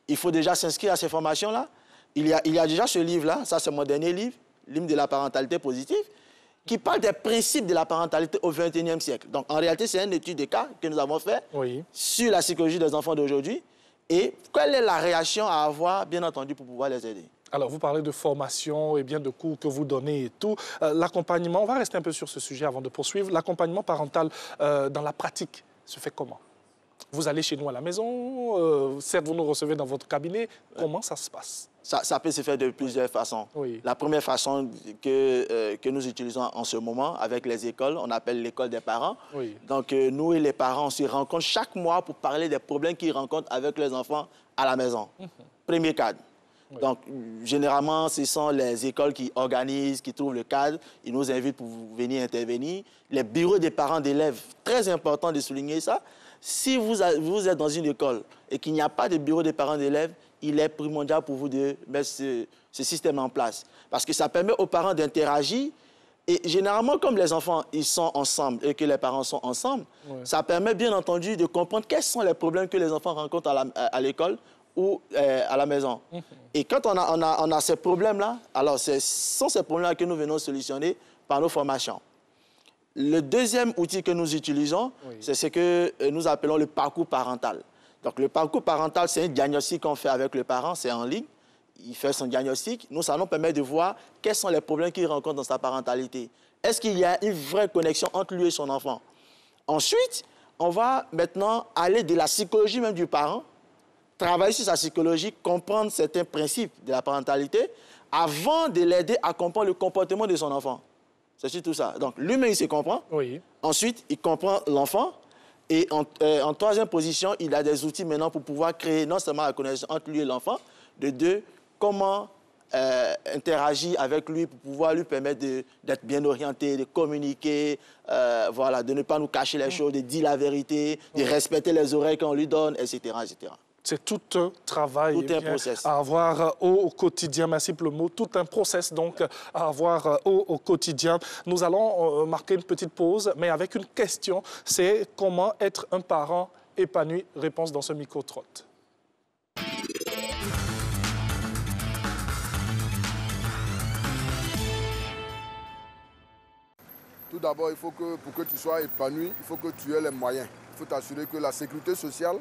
Il faut déjà s'inscrire à ces formations-là. Il y a déjà ce livre-là, ça c'est mon dernier livre, l'hymne de la parentalité positive, qui parle des principes de la parentalité au XXIe siècle. Donc, en réalité, c'est une étude de cas que nous avons fait sur la psychologie des enfants d'aujourd'hui et quelle est la réaction à avoir, bien entendu, pour pouvoir les aider. Alors, vous parlez de formation et bien de cours que vous donnez et tout. L'accompagnement, on va rester un peu sur ce sujet avant de poursuivre. L'accompagnement parental dans la pratique se fait comment? Vous allez chez nous à la maison, certes, vous nous recevez dans votre cabinet. Comment ça se passe? Ça peut se faire de plusieurs façons. Oui. La première façon que nous utilisons en ce moment avec les écoles, on appelle l'école des parents. Oui. Donc, nous et les parents, on se rencontrent chaque mois pour parler des problèmes qu'ils rencontrent avec les enfants à la maison. Premier cadre. Oui. Donc, généralement, ce sont les écoles qui organisent, qui trouvent le cadre. Ils nous invitent pour venir intervenir. Les bureaux des parents d'élèves, très important de souligner ça. Si vous êtes dans une école et qu'il n'y a pas de bureau des parents d'élèves, il est primordial pour vous de mettre ce système en place. Parce que ça permet aux parents d'interagir. Et généralement, comme les enfants ils sont ensemble et que les parents sont ensemble, ça permet bien entendu de comprendre quels sont les problèmes que les enfants rencontrent à l'école ou à la maison. Et quand on a ces problèmes-là, alors ce sont ces problèmes-là que nous venons solutionner par nos formations. Le deuxième outil que nous utilisons, c'est ce que nous appelons le parcours parental. Donc, le parcours parental, c'est un diagnostic qu'on fait avec le parent, c'est en ligne. Il fait son diagnostic. Nous, ça nous permet de voir quels sont les problèmes qu'il rencontre dans sa parentalité. Est-ce qu'il y a une vraie connexion entre lui et son enfant? Ensuite, on va maintenant aller de la psychologie même du parent, travailler sur sa psychologie, comprendre certains principes de la parentalité, avant de l'aider à comprendre le comportement de son enfant. C'est surtout ça. Donc, lui-même, il se comprend. Oui. Ensuite, il comprend l'enfant. Et en troisième position, il a des outils maintenant pour pouvoir créer non seulement la connexion entre lui et l'enfant, de deux, comment interagir avec lui pour pouvoir lui permettre d'être bien orienté, de communiquer, voilà, de ne pas nous cacher les choses, de dire la vérité, de respecter les oreilles qu'on lui donne, etc., etc. C'est tout un travail à avoir au quotidien. Merci pour le mot. Tout un process donc à avoir au quotidien. Nous allons marquer une petite pause, mais avec une question. C'est comment être un parent épanoui? Réponse dans ce micro-trottoir. Tout d'abord, il faut que pour que tu sois épanoui, il faut que tu aies les moyens. Il faut t'assurer que la sécurité sociale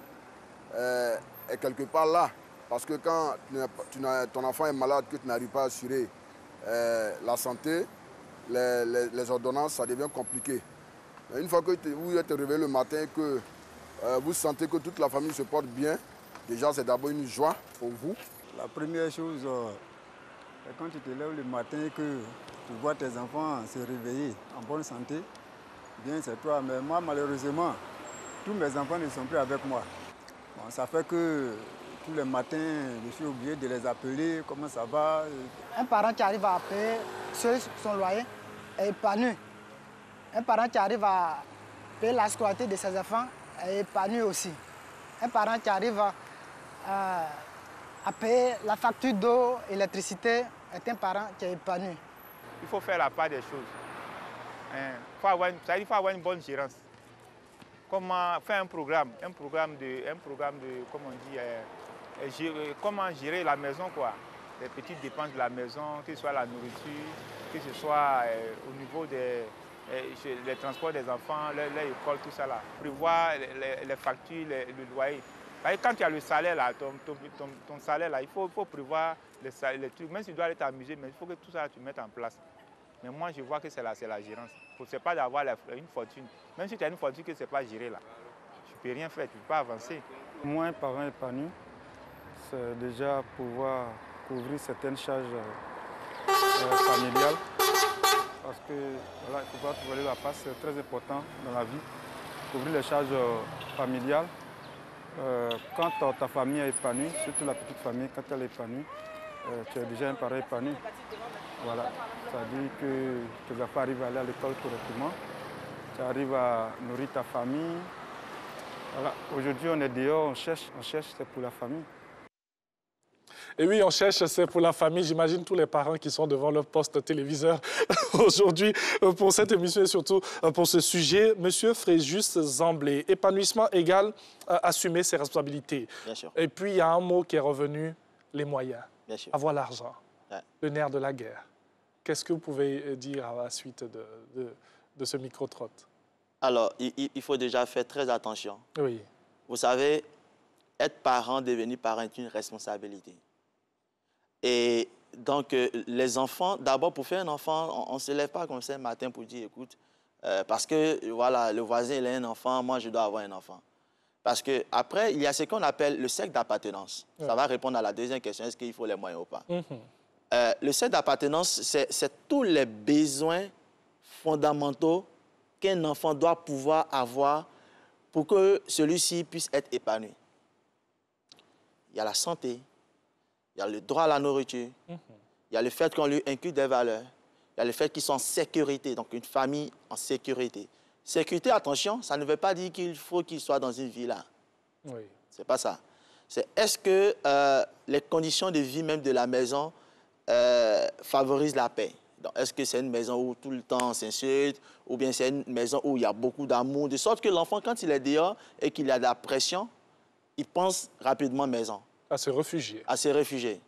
est quelque part là. Parce que quand ton enfant est malade, que tu n'arrives pas à assurer la santé, les ordonnances, ça devient compliqué. Mais une fois que vous êtes réveillé le matin et que vous sentez que toute la famille se porte bien, déjà c'est d'abord une joie pour vous. La première chose, c'est quand tu te lèves le matin et que tu vois tes enfants se réveiller en bonne santé, bien c'est toi. Mais moi, malheureusement, tous mes enfants ne sont plus avec moi. Bon, ça fait que tous les matins, je suis obligé de les appeler, comment ça va. Un parent qui arrive à payer son loyer est épanoui. Un parent qui arrive à payer la scolarité de ses enfants est épanoui aussi. Un parent qui arrive à payer la facture d'eau, électricité, est un parent qui est épanoui. Il faut faire la part des choses. Il faut avoir une bonne gérance. Comment faire un programme de comment on dit, comment gérer la maison, quoi. Les petites dépenses de la maison, que ce soit la nourriture, que ce soit au niveau des transports des enfants, l'école, tout ça là. Prévoir les factures, le loyer. Quand tu as le salaire là, ton salaire là, il faut prévoir les trucs. Même si tu dois aller t'amuser, mais il faut que tout ça tu mettes en place. Mais moi, je vois que c'est la gérance. Ce n'est pas d'avoir une fortune. Même si tu as une fortune que ce n'est pas géré là, tu ne peux rien faire, tu ne peux pas avancer. Moi, un parent épanoui, c'est déjà pouvoir couvrir certaines charges familiales. Parce que voilà, il faut pas trouver la passe, c'est très important dans la vie. Couvrir les charges familiales. Quand ta famille est épanouie, surtout la petite famille, quand elle est épanouie, tu es déjà un parent épanoui. Voilà, c'est-à-dire que tes enfants arrivent à aller à l'école correctement, tu arrives à nourrir ta famille. Voilà. Aujourd'hui, on est dehors, on cherche, c'est pour la famille. Et oui, on cherche, c'est pour la famille. J'imagine tous les parents qui sont devant leur poste téléviseur aujourd'hui pour cette émission et surtout pour ce sujet. Monsieur Fréjus Zamblé, épanouissement égal assumer ses responsabilités. Bien sûr. Et puis, il y a un mot qui est revenu, les moyens. Bien sûr. Avoir l'argent, ouais. Le nerf de la guerre. Qu'est-ce que vous pouvez dire à la suite de ce micro-trotte? Alors, il faut déjà faire très attention. Oui. Vous savez, être parent, devenir parent est une responsabilité. Et donc, les enfants, d'abord, pour faire un enfant, on ne se lève pas comme ça un matin pour dire, écoute, parce que, voilà, le voisin, il a un enfant, moi, je dois avoir un enfant. Parce qu'après, il y a ce qu'on appelle le cercle d'appartenance. Ouais. Ça va répondre à la deuxième question, est-ce qu'il faut les moyens ou pas? Le cercle d'appartenance, c'est tous les besoins fondamentaux qu'un enfant doit pouvoir avoir pour que celui-ci puisse être épanoui. Il y a la santé, il y a le droit à la nourriture, il y a le fait qu'on lui inculque des valeurs, il y a le fait qu'ils sont en sécurité, donc une famille en sécurité. Sécurité, attention, ça ne veut pas dire qu'il faut qu'il soit dans une villa. Oui. C'est pas ça. C'est est-ce que les conditions de vie même de la maison favorisent la paix? Est-ce que c'est une maison où tout le temps on s'insulte, ou bien c'est une maison où il y a beaucoup d'amour, de sorte que l'enfant, quand il est dehors et qu'il a de la pression, il pense rapidement maison. À se réfugier. À se réfugier.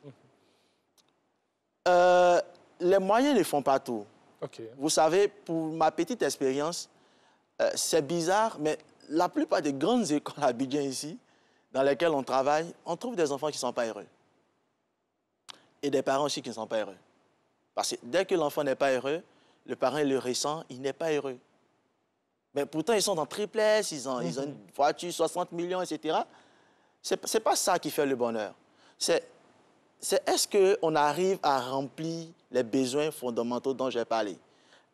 Les moyens ne font pas tout. Okay. Vous savez, pour ma petite expérience, c'est bizarre, mais la plupart des grandes écoles à Abidjan ici, dans lesquelles on travaille, on trouve des enfants qui ne sont pas heureux. Et des parents aussi qui ne sont pas heureux. Parce que dès que l'enfant n'est pas heureux, le parent le ressent, il n'est pas heureux. Mais pourtant, ils sont dans triplex, ils ont une voiture, 60 millions, etc. Ce n'est pas ça qui fait le bonheur. C'est est-ce qu'on arrive à remplir les besoins fondamentaux dont j'ai parlé?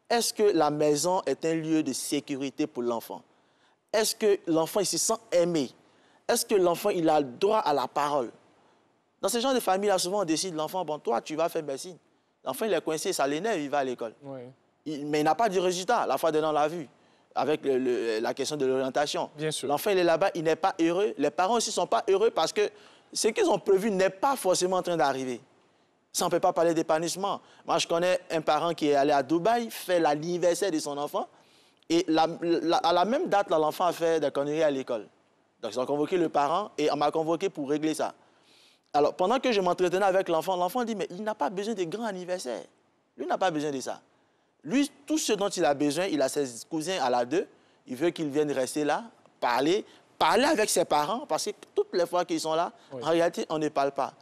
Est-ce que la maison est un lieu de sécurité pour l'enfant? Est-ce que l'enfant se sent aimé? Est-ce que l'enfant il a le droit à la parole? Dans ce genre de famille-là, souvent on décide l'enfant, bon, toi, tu vas faire médecine. L'enfant, il est coincé, ça l'énerve, il va à l'école. Oui. Mais il n'a pas de résultat. La fois dernière, on l'a vu, avec la question de l'orientation. Bien sûr. L'enfant, il est là-bas, il n'est pas heureux. Les parents aussi ne sont pas heureux parce que ce qu'ils ont prévu n'est pas forcément en train d'arriver. Ça, on ne peut pas parler d'épanouissement. Moi, je connais un parent qui est allé à Dubaï, fait l'anniversaire de son enfant, et à la même date, l'enfant a fait des conneries à l'école. Donc, ils ont convoqué le parent et on m'a convoqué pour régler ça. Alors, pendant que je m'entretenais avec l'enfant, l'enfant dit, mais il n'a pas besoin de grands anniversaires. Lui n'a pas besoin de ça. Lui, tout ce dont il a besoin, il a ses cousins à la 2, il veut qu'ils viennent rester là, parler avec ses parents, parce que toutes les fois qu'ils sont là, oui. En réalité, on ne parle pas.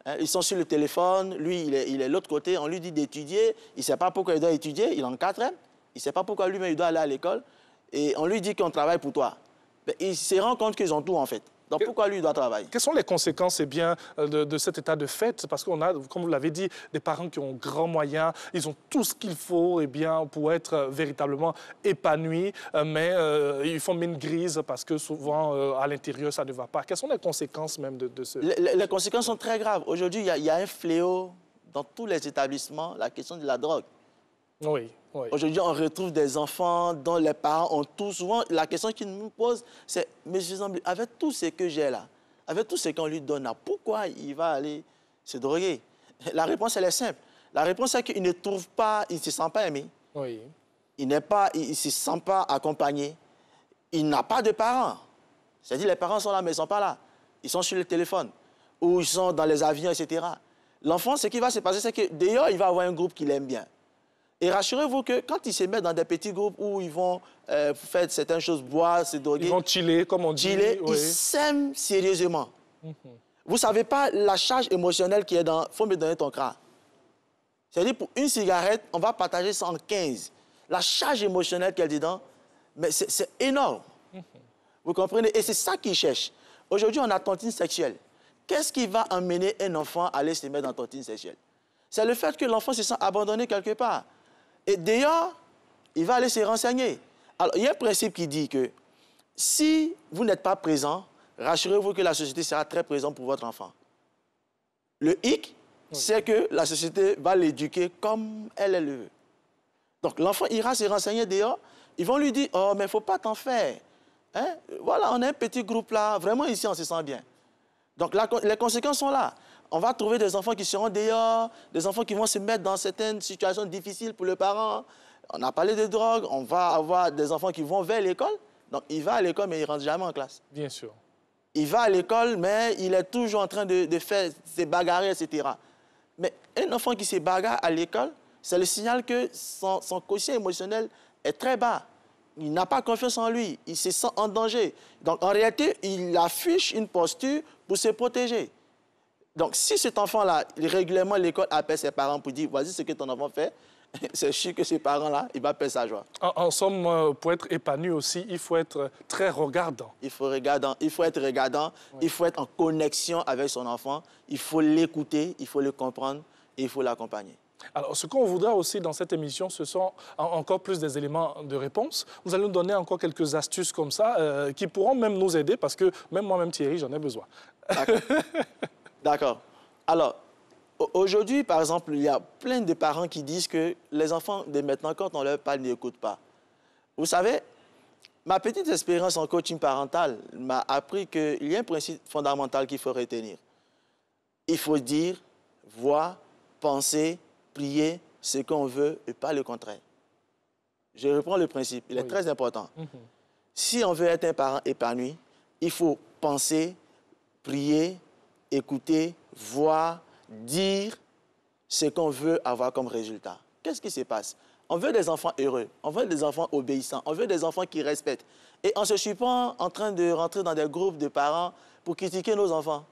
Hein, ils sont sur le téléphone, lui, il est de l'autre côté, on lui dit d'étudier, il ne sait pas pourquoi il doit étudier, il est en 4e, il ne sait pas pourquoi lui-même il doit aller à l'école, et on lui dit qu'on travaille pour toi. Mais il se rend compte qu'ils ont tout, en fait. Donc pourquoi lui doit travailler? Quelles sont les conséquences de cet état de fait? Parce qu'on a, comme vous l'avez dit, des parents qui ont grands moyens, ils ont tout ce qu'il faut pour être véritablement épanouis, mais ils font mine grise parce que souvent, à l'intérieur, ça ne va pas. Quelles sont les conséquences même de ce... Les conséquences sont très graves. Aujourd'hui, il y a un fléau dans tous les établissements, la question de la drogue. Oui. Aujourd'hui, on retrouve des enfants dont les parents ont tout. Souvent, la question qu'ils nous posent, c'est « Monsieur Zambli, avec tout ce que j'ai là, avec tout ce qu'on lui donne là, pourquoi il va aller se droguer ?» La réponse, elle est simple. La réponse, c'est qu'il ne trouve pas, il ne se sent pas aimé. Oui. Il ne se sent pas accompagné. Il n'a pas de parents. C'est-à-dire, les parents sont là, mais ils ne sont pas là. Ils sont sur le téléphone ou ils sont dans les avions, etc. L'enfant, ce qui va se passer, c'est que d'ailleurs, il va avoir un groupe qu'il aime bien. Et rassurez-vous que quand ils se mettent dans des petits groupes où ils vont faire certaines choses, boire, se droguer... Ils vont chiller, comme on dit. Chiller, ils s'aiment sérieusement. Vous ne savez pas la charge émotionnelle qui est dans... Il faut me donner ton crack. C'est-à-dire, pour une cigarette, on va partager 115. La charge émotionnelle qu'il y a dedans, mais c'est énorme. Vous comprenez? Et c'est ça qu'ils cherchent. Aujourd'hui, on a tontine sexuelle. Qu'est-ce qui va amener un enfant à aller se mettre dans tontine sexuelle? C'est le fait que l'enfant se sent abandonné quelque part. Et d'ailleurs, il va aller se renseigner. Alors, il y a un principe qui dit que si vous n'êtes pas présent, rassurez-vous que la société sera très présente pour votre enfant. Le hic, c'est que la société va l'éduquer comme elle le veut. Donc, l'enfant ira se renseigner dehors. Ils vont lui dire « Oh, mais il ne faut pas t'en faire. Hein? Voilà, on a un petit groupe là. Vraiment, ici, on se sent bien. » Donc, les conséquences sont là. On va trouver des enfants qui seront dehors, des enfants qui vont se mettre dans certaines situations difficiles pour les parents. On a parlé de drogue, on va avoir des enfants qui vont vers l'école. Donc, il va à l'école, mais il ne rentre jamais en classe. Bien sûr. Il va à l'école, mais il est toujours en train de faire se bagarrer, etc. Mais un enfant qui se bagarre à l'école, c'est le signal que son quotient émotionnel est très bas. Il n'a pas confiance en lui, il se sent en danger. Donc, en réalité, il affiche une posture pour se protéger. Donc, si cet enfant-là, régulièrement, l'école appelle ses parents pour dire « Voici ce que ton enfant fait », c'est sûr que ces parents-là, il va perdre sa joie. En somme, pour être épanoui aussi, il faut être très regardant. Il faut être regardant, oui. Il faut être en connexion avec son enfant, il faut l'écouter, il faut le comprendre et il faut l'accompagner. Alors, ce qu'on voudra aussi dans cette émission, ce sont encore plus des éléments de réponse. Vous allez nous donner encore quelques astuces comme ça qui pourront même nous aider parce que même moi-même, Thierry, j'en ai besoin. D'accord. Alors, aujourd'hui, par exemple, il y a plein de parents qui disent que les enfants de maintenant, quand on leur parle, n'écoutent pas. Vous savez, ma petite expérience en coaching parental m'a appris qu'il y a un principe fondamental qu'il faut retenir. Il faut dire, voir, penser, prier ce qu'on veut et pas le contraire. Je reprends le principe, il est très important. Si on veut être un parent épanoui, il faut penser, prier, écouter, voir, dire ce qu'on veut avoir comme résultat. Qu'est-ce qui se passe? On veut des enfants heureux, on veut des enfants obéissants, on veut des enfants qui respectent. Et on ne se suit pas en train de rentrer dans des groupes de parents pour critiquer nos enfants.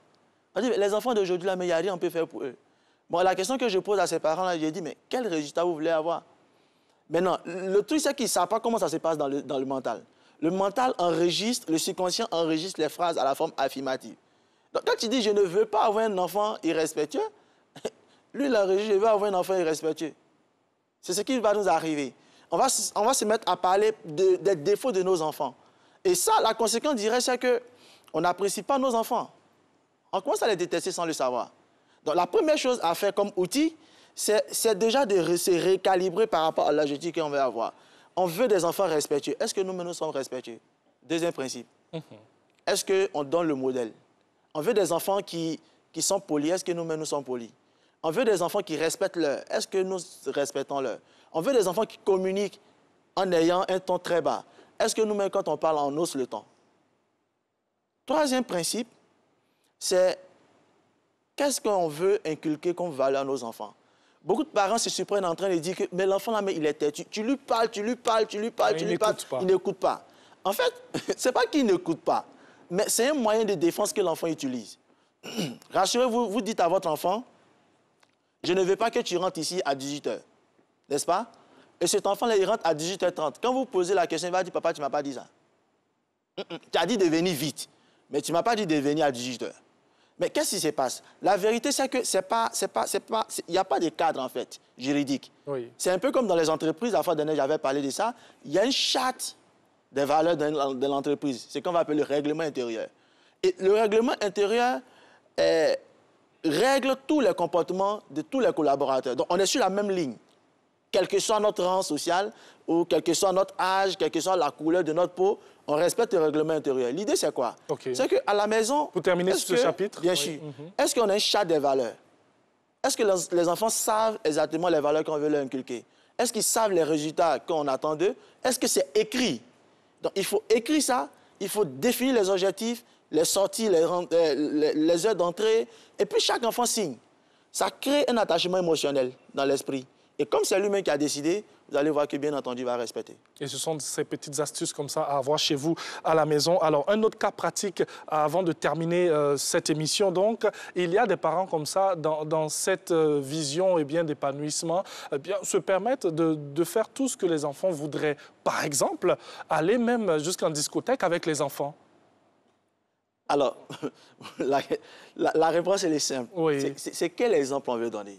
On dit, les enfants d'aujourd'hui, là, mais il n'y a rien qu'on peut faire pour eux. Bon, la question que je pose à ces parents-là, je dis, mais quel résultat vous voulez avoir? Maintenant, le truc, c'est qu'ils ne savent pas comment ça se passe dans le mental. Le mental enregistre, le subconscient enregistre les phrases à la forme affirmative. Donc, quand tu dis, je ne veux pas avoir un enfant irrespectueux, lui, il enregistre, je veux avoir un enfant irrespectueux. C'est ce qui va nous arriver. On va se mettre à parler des défauts de nos enfants. Et ça, la conséquence directe, c'est qu'on n'apprécie pas nos enfants. On commence à les détester sans le savoir. Donc, la première chose à faire comme outil, c'est déjà de se récalibrer par rapport à l'objectif qu'on veut avoir. On veut des enfants respectueux. Est-ce que nous sommes respectueux? Deuxième principe. Est-ce qu'on donne le modèle? On veut des enfants qui sont polis. Est-ce que nous sommes polis? On veut des enfants qui respectent l'heure. Est-ce que nous respectons l'heure? On veut des enfants qui communiquent en ayant un ton très bas. Est-ce que nous-mêmes, quand on parle, on hausse le ton? Troisième principe, c'est qu'est-ce qu'on veut inculquer comme valeur à nos enfants? Beaucoup de parents se surprennent en train de dire que mais l'enfant là, mais il est têtu. Tu lui parles, il n'écoute pas. En fait, ce n'est pas qu'il n'écoute pas, mais c'est un moyen de défense que l'enfant utilise. Rassurez-vous, vous dites à votre enfant, je ne veux pas que tu rentres ici à 18h, n'est-ce pas? Et cet enfant-là, il rentre à 18h30. Quand vous posez la question, il va dire, papa, tu ne m'as pas dit ça. Tu as dit de venir vite. Mais tu ne m'as pas dit de venir à 18h. Mais qu'est-ce qui se passe? La vérité, c'est que il n'y a pas de cadre, en fait, juridique. Oui. C'est un peu comme dans les entreprises, la fois dernière, j'avais parlé de ça. Il y a une charte des valeurs de l'entreprise. C'est ce qu'on va appeler le règlement intérieur. Et le règlement intérieur règle tous les comportements de tous les collaborateurs. Donc, on est sur la même ligne. Quel que soit notre rang social, ou quel que soit notre âge, quelle que soit la couleur de notre peau, on respecte le règlement intérieur. L'idée, c'est quoi? C'est qu'à la maison... Pour terminer ce chapitre. Bien sûr. Est-ce qu'on a une charte des valeurs? Est-ce que les enfants savent exactement les valeurs qu'on veut leur inculquer? Est-ce qu'ils savent les résultats qu'on attend d'eux? Est-ce que c'est écrit? Donc, il faut écrire ça, il faut définir les objectifs, les sorties, les heures d'entrée, et puis chaque enfant signe. Ça crée un attachement émotionnel dans l'esprit. Et comme c'est lui-même qui a décidé, vous allez voir que, bien entendu, il va respecter. Et ce sont ces petites astuces comme ça à avoir chez vous à la maison. Alors, un autre cas pratique avant de terminer cette émission. Donc, il y a des parents comme ça, dans cette vision d'épanouissement, se permettent de faire tout ce que les enfants voudraient. Par exemple, aller même jusqu'en discothèque avec les enfants. Alors, la réponse, elle est simple. Oui. C'est quel exemple on veut donner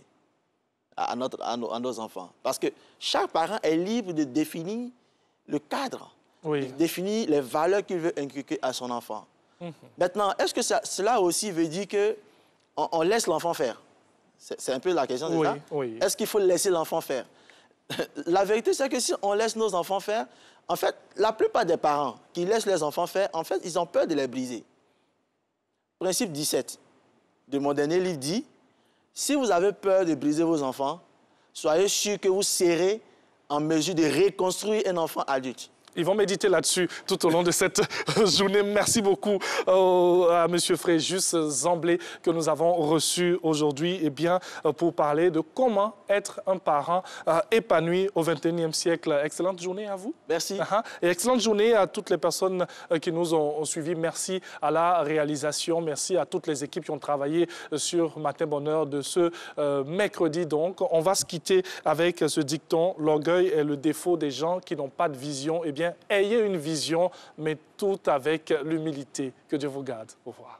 à nos enfants? Parce que chaque parent est libre de définir le cadre, de définir les valeurs qu'il veut inculquer à son enfant. Maintenant, est-ce que cela aussi veut dire qu'on laisse l'enfant faire? C'est un peu la question, c'est ça? Est-ce qu'il faut laisser l'enfant faire? La vérité, c'est que si on laisse nos enfants faire, en fait, la plupart des parents qui laissent les enfants faire, en fait, ils ont peur de les briser. Principe 17 de mon dernier livre dit: si vous avez peur de briser vos enfants, soyez sûr que vous serez en mesure de reconstruire un enfant adulte. Ils vont méditer là-dessus tout au long de cette journée. Merci beaucoup à M. Fréjus Zamblé que nous avons reçu aujourd'hui pour parler de comment être un parent épanoui au XXIe siècle. Excellente journée à vous. Merci. Et excellente journée à toutes les personnes qui nous ont suivis. Merci à la réalisation. Merci à toutes les équipes qui ont travaillé sur Matin Bonheur de ce mercredi. Donc, on va se quitter avec ce dicton: l'orgueil est le défaut des gens qui n'ont pas de vision. Ayez une vision, mais tout avec l'humilité. Que Dieu vous garde. Au revoir.